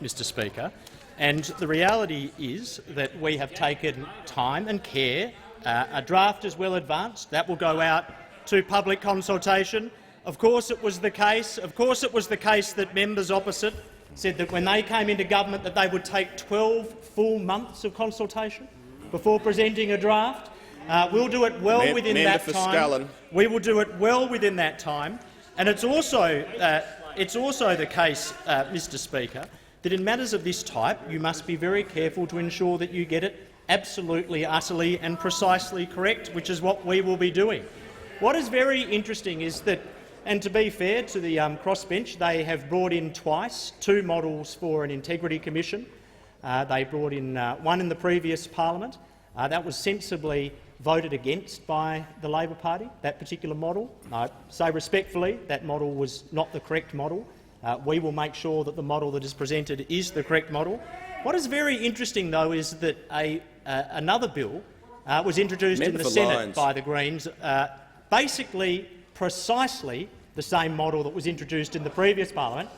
Mr Speaker, and the reality is that we have taken time and care. A draft is well advanced. That will go out to public consultation. Of course, it was the case that members opposite said that when they came into government that they would take 12 full months of consultation before presenting a draft. We'll do it well within that time. We will do it well within that time. And it's also the case, Mr Speaker, that in matters of this type you must be very careful to ensure that you get it absolutely, utterly and precisely correct, which is what we will be doing. What is very interesting is that, and to be fair to the crossbench, they have brought in twice 2 models for an integrity commission. They brought in one in the previous parliament. That was sensibly voted against by the Labor Party, that particular model. I say respectfully that model was not the correct model. We will make sure that the model that is presented is the correct model. What is very interesting, though, is that another bill was introduced in the Senate by the Greens, basically precisely the same model that was introduced in the previous parliament.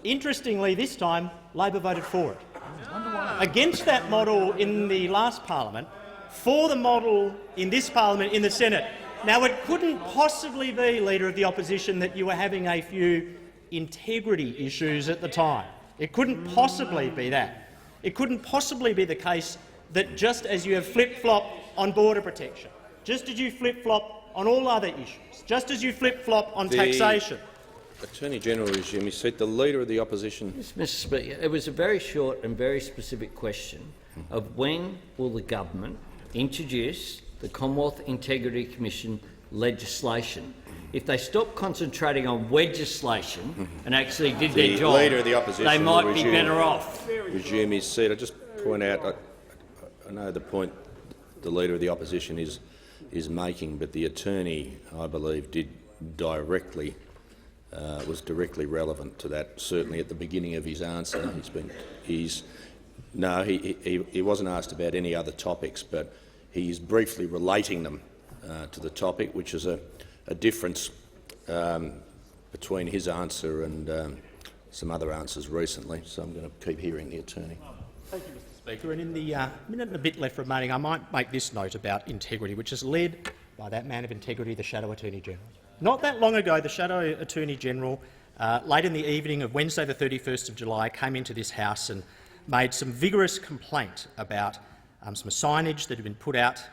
Interestingly, this time Labor voted for it. Against that model in the last parliament, for the model in this parliament in the Senate. Now, it couldn't possibly be, Leader of the Opposition, that you were having a few integrity issues at the time. It couldn't possibly be that. It couldn't possibly be the case that just as you have flip-flopped on border protection, just as you flip-flop on all other issues, just as you flip-flop on taxation. Attorney-General resume his seat. The Leader of the Opposition. Yes, Mr Speaker, it was a very short and very specific question of when will the government introduce the Commonwealth Integrity Commission legislation. If they stop concentrating on legislation and actually did their job, Leader of the Opposition they might be better off. Resume his seat. I just point out, I know the point the Leader of the Opposition is making, but the attorney, I believe, did was directly relevant to that. Certainly at the beginning of his answer, he wasn't asked about any other topics, but he is briefly relating them to the topic, which is a difference between his answer and some other answers recently. So I'm going to keep hearing the attorney. Thank you, Mr Speaker. And in the minute and a bit left remaining, I might make this note about integrity, which is led by that man of integrity, the Shadow Attorney-General. Not that long ago, the Shadow Attorney-General, late in the evening of Wednesday the 31st of July, came into this House and made some vigorous complaint about some signage that had been put out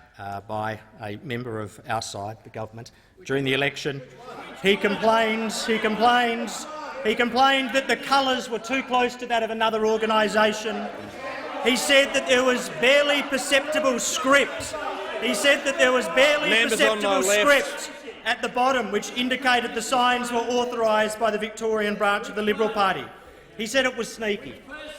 by a member of our side, the government, during the election. He complained that the colours were too close to that of another organisation. He said that there was barely perceptible script. He said that there was barely perceptible script at the bottom which indicated the signs were authorised by the Victorian branch of the Liberal Party. He said it was sneaky.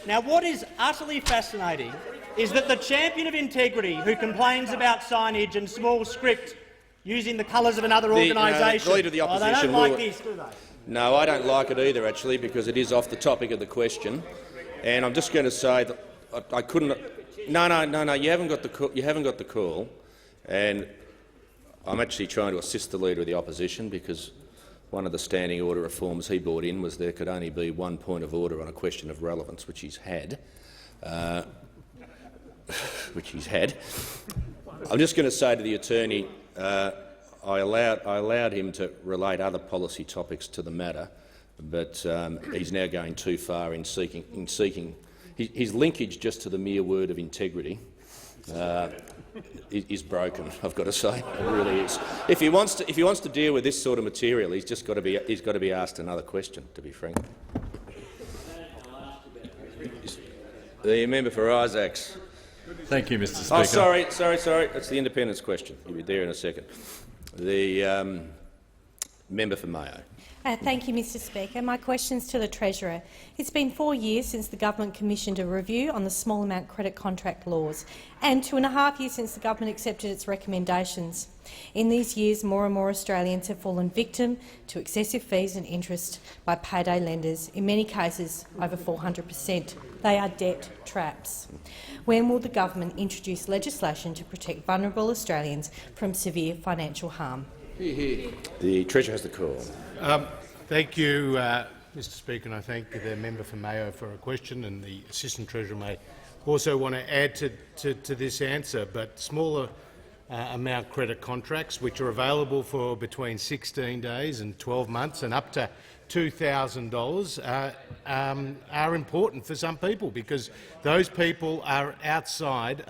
Now, what is utterly fascinating is that the champion of integrity who complains about signage and small script using the colours of another organisation, Leader of the Opposition, they don't like this, do they? No, I don't like it either, actually, because it is off the topic of the question. And I'm just going to say that I couldn't. No. You haven't got the call, and I'm actually trying to assist the Leader of the Opposition because one of the standing order reforms he brought in was there could only be one point of order on a question of relevance, which he's had. I'm just going to say to the attorney, I allowed him to relate other policy topics to the matter, but he's now going too far in seeking his linkage just to the mere word of integrity. Is broken. I've got to say, it really is. If he wants to deal with this sort of material, he's got to be asked another question. To be frank, the member for Isaacs. Thank you, Mr. Speaker. Oh, sorry. That's the independence question. You'll be there in a second. The member for Mayo. Thank you, Mr. Speaker. My question is to the Treasurer. It's been 4 years since the government commissioned a review on the small amount credit contract laws, and 2.5 years since the government accepted its recommendations. In these years, more and more Australians have fallen victim to excessive fees and interest by payday lenders, in many cases over 400%. They are debt traps. When will the government introduce legislation to protect vulnerable Australians from severe financial harm? The Treasurer has the call. Thank you, Mr. Speaker, and I thank the member for Mayo for a question, and the Assistant Treasurer may also want to add to this answer. But smaller amount credit contracts, which are available for between 16 days and 12 months and up to $2,000, are important for some people because those people are outside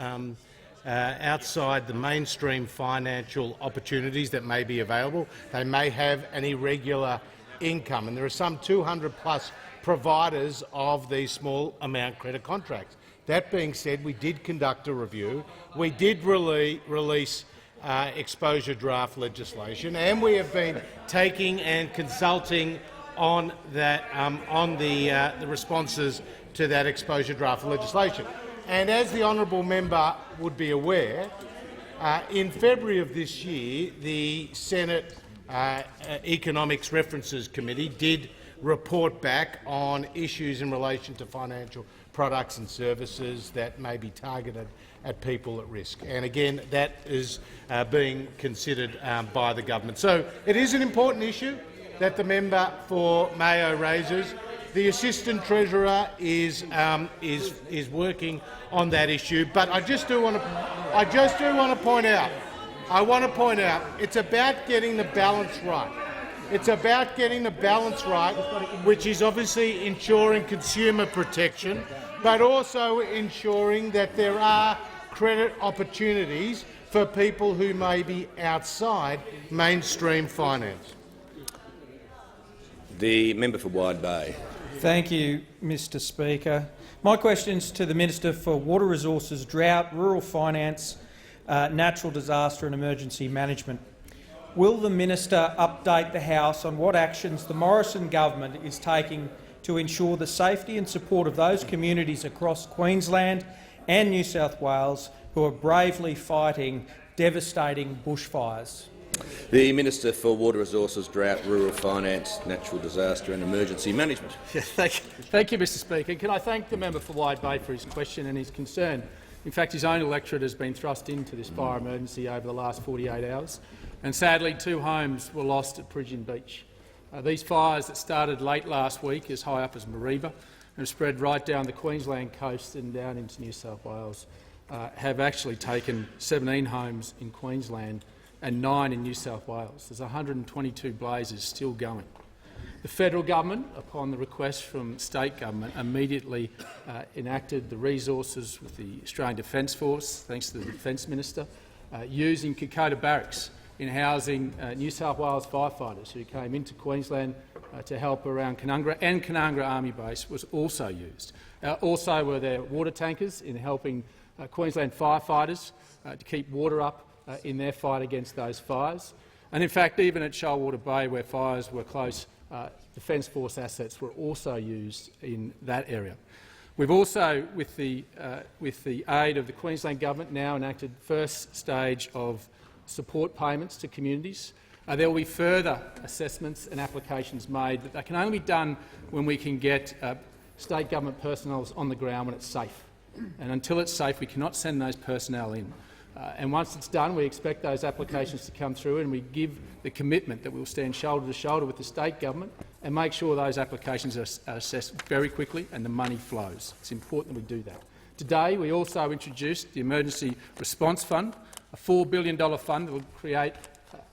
the mainstream financial opportunities that may be available. They may have an irregular income, and there are some 200+ providers of these small amount credit contracts. That being said, we did conduct a review. We did release exposure draft legislation, and we have been taking and consulting on that the responses to that exposure draft legislation. And as the honourable member would be aware, in February of this year, the Senate Economics References Committee did report back on issues in relation to financial products and services that may be targeted at people at risk. And again, that is being considered by the government. So it is an important issue that the member for Mayo raises. The Assistant Treasurer is working on that issue, but I just do want to point out. It's about getting the balance right. It's about getting the balance right, which is obviously ensuring consumer protection, but also ensuring that there are credit opportunities for people who may be outside mainstream finance. The member for Wide Bay. Thank you, Mr. Speaker. My question is to the Minister for Water Resources, Drought, Rural Finance, Natural Disaster and Emergency Management. Will the minister update the House on what actions the Morrison government is taking to ensure the safety and support of those communities across Queensland and New South Wales who are bravely fighting devastating bushfires? The Minister for Water Resources, Drought, Rural Finance, Natural Disaster and Emergency Management. Thank you, Mr. Speaker. Can I thank the member for Wide Bay for his question and his concern. In fact, his own electorate has been thrust into this fire emergency over the last 48 hours, and sadly 2 homes were lost at Pigeon Beach. These fires that started late last week as high up as Mareeba and have spread right down the Queensland coast and down into New South Wales have actually taken 17 homes in Queensland and 9 in New South Wales. There's 122 blazes still going. The federal government, upon the request from state government, immediately enacted the resources with the Australian Defence Force, thanks to the Defence Minister, using Kokoda Barracks in housing New South Wales firefighters who came into Queensland to help around Canungra, and Canungra Army Base was also used. Also were there water tankers in helping Queensland firefighters to keep water up in their fight against those fires. And in fact, even at Shoalwater Bay, where fires were close, Defence Force assets were also used in that area. We've also, with the aid of the Queensland Government, now enacted first stage of support payments to communities. There will be further assessments and applications made, but they can only be done when we can get state government personnel is on the ground when it's safe. And until it's safe, we cannot send those personnel in. And once it's done, we expect those applications to come through, and we give the commitment that we'll stand shoulder to shoulder with the state government and make sure those applications are assessed very quickly and the money flows. It's important that we do that. Today, we also introduced the Emergency Response Fund, a $4 billion fund that will create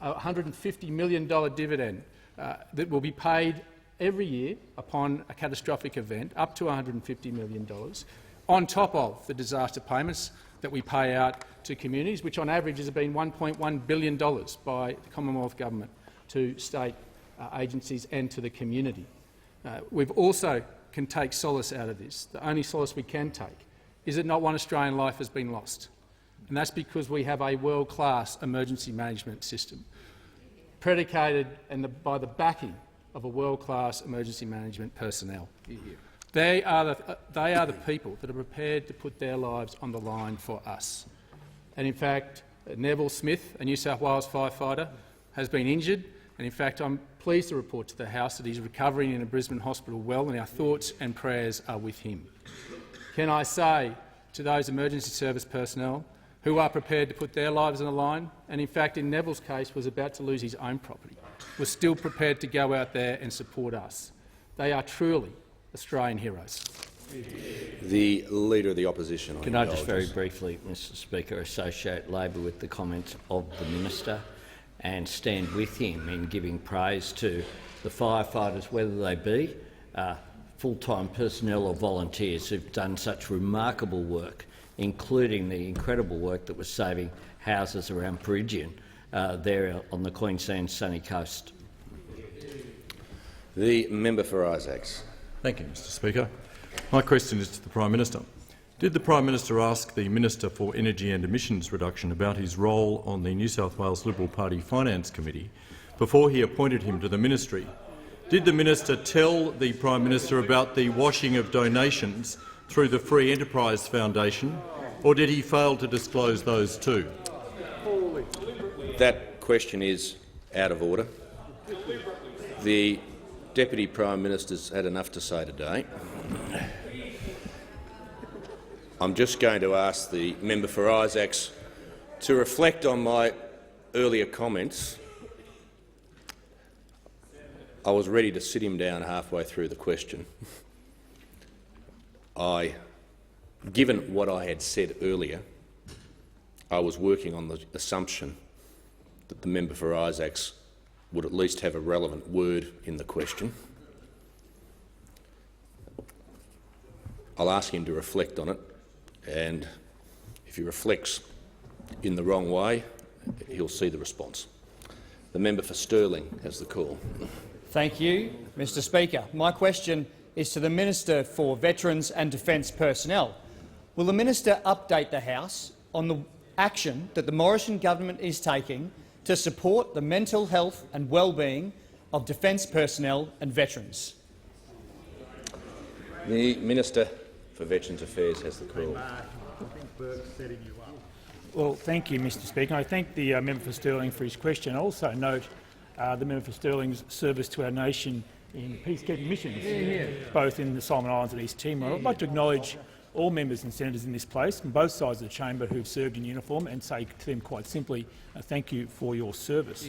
a $150 million dividend that will be paid every year upon a catastrophic event, up to $150 million, on top of the disaster payments that we pay out to communities, which on average has been $1.1 billion by the Commonwealth Government to state agencies and to the community. We've also can take solace out of this. The only solace we can take is that not one Australian life has been lost. And that's because we have a world-class emergency management system, predicated by the backing of a world-class emergency management personnel. They are the people that are prepared to put their lives on the line for us. And in fact, Neville Smith, a New South Wales firefighter, has been injured, and in fact I'm pleased to report to the House that he's recovering in a Brisbane hospital well, and our thoughts and prayers are with him. Can I say to those emergency service personnel who are prepared to put their lives on the line, and in fact in Neville's case was about to lose his own property, was still prepared to go out there and support us. They are truly Australian heroes. The Leader of the Opposition. Can I just very briefly, Mr Speaker, associate Labor with the comments of the Minister and stand with him in giving praise to the firefighters, whether they be full-time personnel or volunteers who've done such remarkable work, including the incredible work that was saving houses around Peregian there on the Queensland sunny coast. The member for Isaacs. Thank you, Mr Speaker. My question is to the Prime Minister. Did the Prime Minister ask the Minister for Energy and Emissions Reduction about his role on the New South Wales Liberal Party Finance Committee before he appointed him to the ministry? Did the Minister tell the Prime Minister about the washing of donations through the Free Enterprise Foundation, or did he fail to disclose those too? That question is out of order. The Deputy Prime Minister's had enough to say today. I'm just going to ask the member for Isaacs to reflect on my earlier comments. I was ready to sit him down halfway through the question. Given what I had said earlier, I was working on the assumption that the member for Isaacs would at least have a relevant word in the question. I'll ask him to reflect on it, and if he reflects in the wrong way, he'll see the response. The member for Stirling has the call. Thank you, Mr Speaker. My question is to the Minister for Veterans and Defence Personnel. Will the Minister update the House on the action that the Morrison government is taking to support the mental health and well-being of defence personnel and veterans? The Minister for Veterans Affairs has the call. Well, thank you, Mr Speaker. I thank the member for Stirling for his question. I also note the member for Stirling's service to our nation in peacekeeping missions, both in the Solomon Islands and East Timor. I'd like to acknowledge all members and senators in this place from both sides of the chamber who've served in uniform and say to them quite simply, thank you for your service.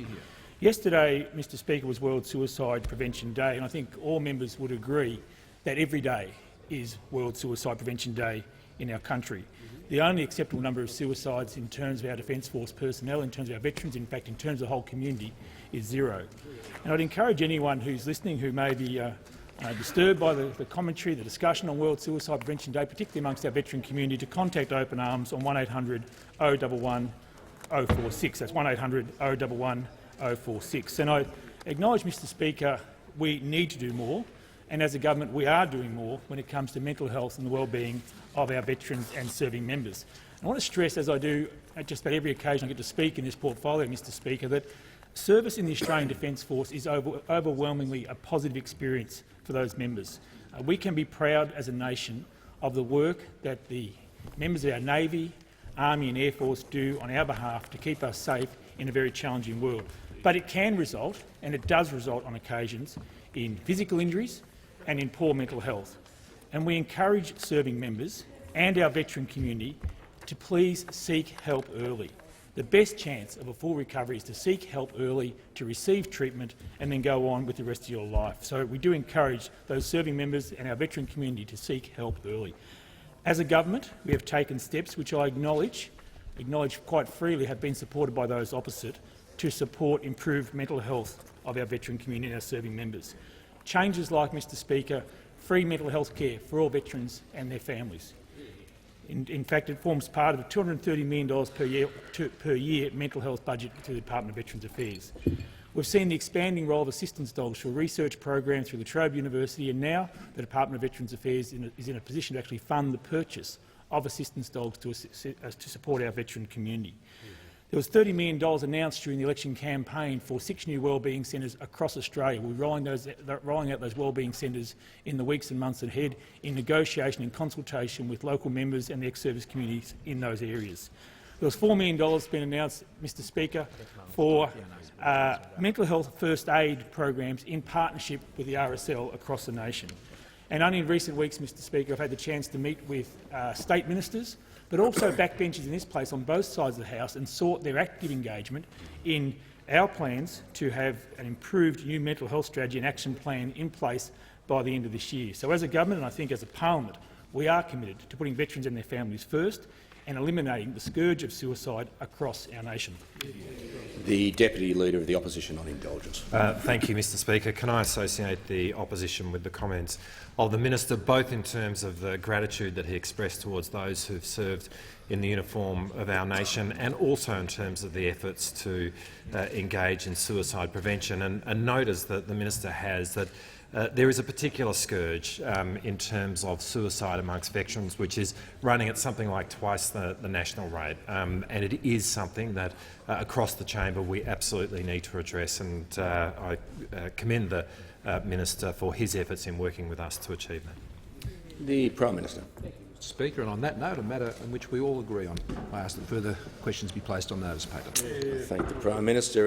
Yesterday, Mr Speaker, was World Suicide Prevention Day, and I think all members would agree that every day is World Suicide Prevention Day in our country. The only acceptable number of suicides in terms of our Defence Force personnel, in terms of our veterans, in fact in terms of the whole community, is zero. And I'd encourage anyone who's listening who may be disturbed by the commentary, the discussion on World Suicide Prevention Day, particularly amongst our veteran community, to contact Open Arms on 1800 011 046. That's 1800 011 046. And I acknowledge, Mr Speaker, we need to do more, and as a government we are doing more when it comes to mental health and the well-being of our veterans and serving members. I want to stress, as I do at just about every occasion I get to speak in this portfolio, Mr Speaker, that service in the Australian Defence Force is overwhelmingly a positive experience for those members. We can be proud as a nation of the work that the members of our Navy, Army and Air Force do on our behalf to keep us safe in a very challenging world. But it can result, and it does result on occasions, in physical injuries and in poor mental health. and we encourage serving members and our veteran community to please seek help early. The best chance of a full recovery is to seek help early, to receive treatment and then go on with the rest of your life. So we do encourage those serving members and our veteran community to seek help early. As a government, we have taken steps which I acknowledge quite freely have been supported by those opposite to support improved mental health of our veteran community and our serving members. Changes like, Mr Speaker, free mental health care for all veterans and their families. In fact, it forms part of the $230 million per year mental health budget to the Department of Veterans Affairs. We've seen the expanding role of assistance dogs through a research program through La Trobe University, and now the Department of Veterans Affairs is in a position to actually fund the purchase of assistance dogs to support our veteran community. There was $30 million announced during the election campaign for 6 new wellbeing centres across Australia. We're rolling out those wellbeing centres in the weeks and months ahead in negotiation and consultation with local members and the ex-service communities in those areas. There was $4 million been announced, Mr Speaker, for mental health first aid programs in partnership with the RSL across the nation. And only in recent weeks, Mr Speaker, I've had the chance to meet with state ministers, but also backbenchers in this place on both sides of the House, and sought their active engagement in our plans to have an improved new mental health strategy and action plan in place by the end of this year. So as a government, and I think as a parliament, we are committed to putting veterans and their families first and eliminating the scourge of suicide across our nation. The Deputy Leader of the Opposition on indulgence. Thank you, Mr Speaker. Can I associate the opposition with the comments of the Minister, both in terms of the gratitude that he expressed towards those who have served in the uniform of our nation, and also in terms of the efforts to engage in suicide prevention, and note, as the Minister has, that there is a particular scourge in terms of suicide amongst veterans, which is running at something like twice the national rate, and it is something that across the chamber we absolutely need to address, and I commend the Minister for his efforts in working with us to achieve that. The Prime Minister. Speaker, and on that note, a matter in which we all agree on, I ask that further questions be placed on notice paper. I thank the Prime Minister.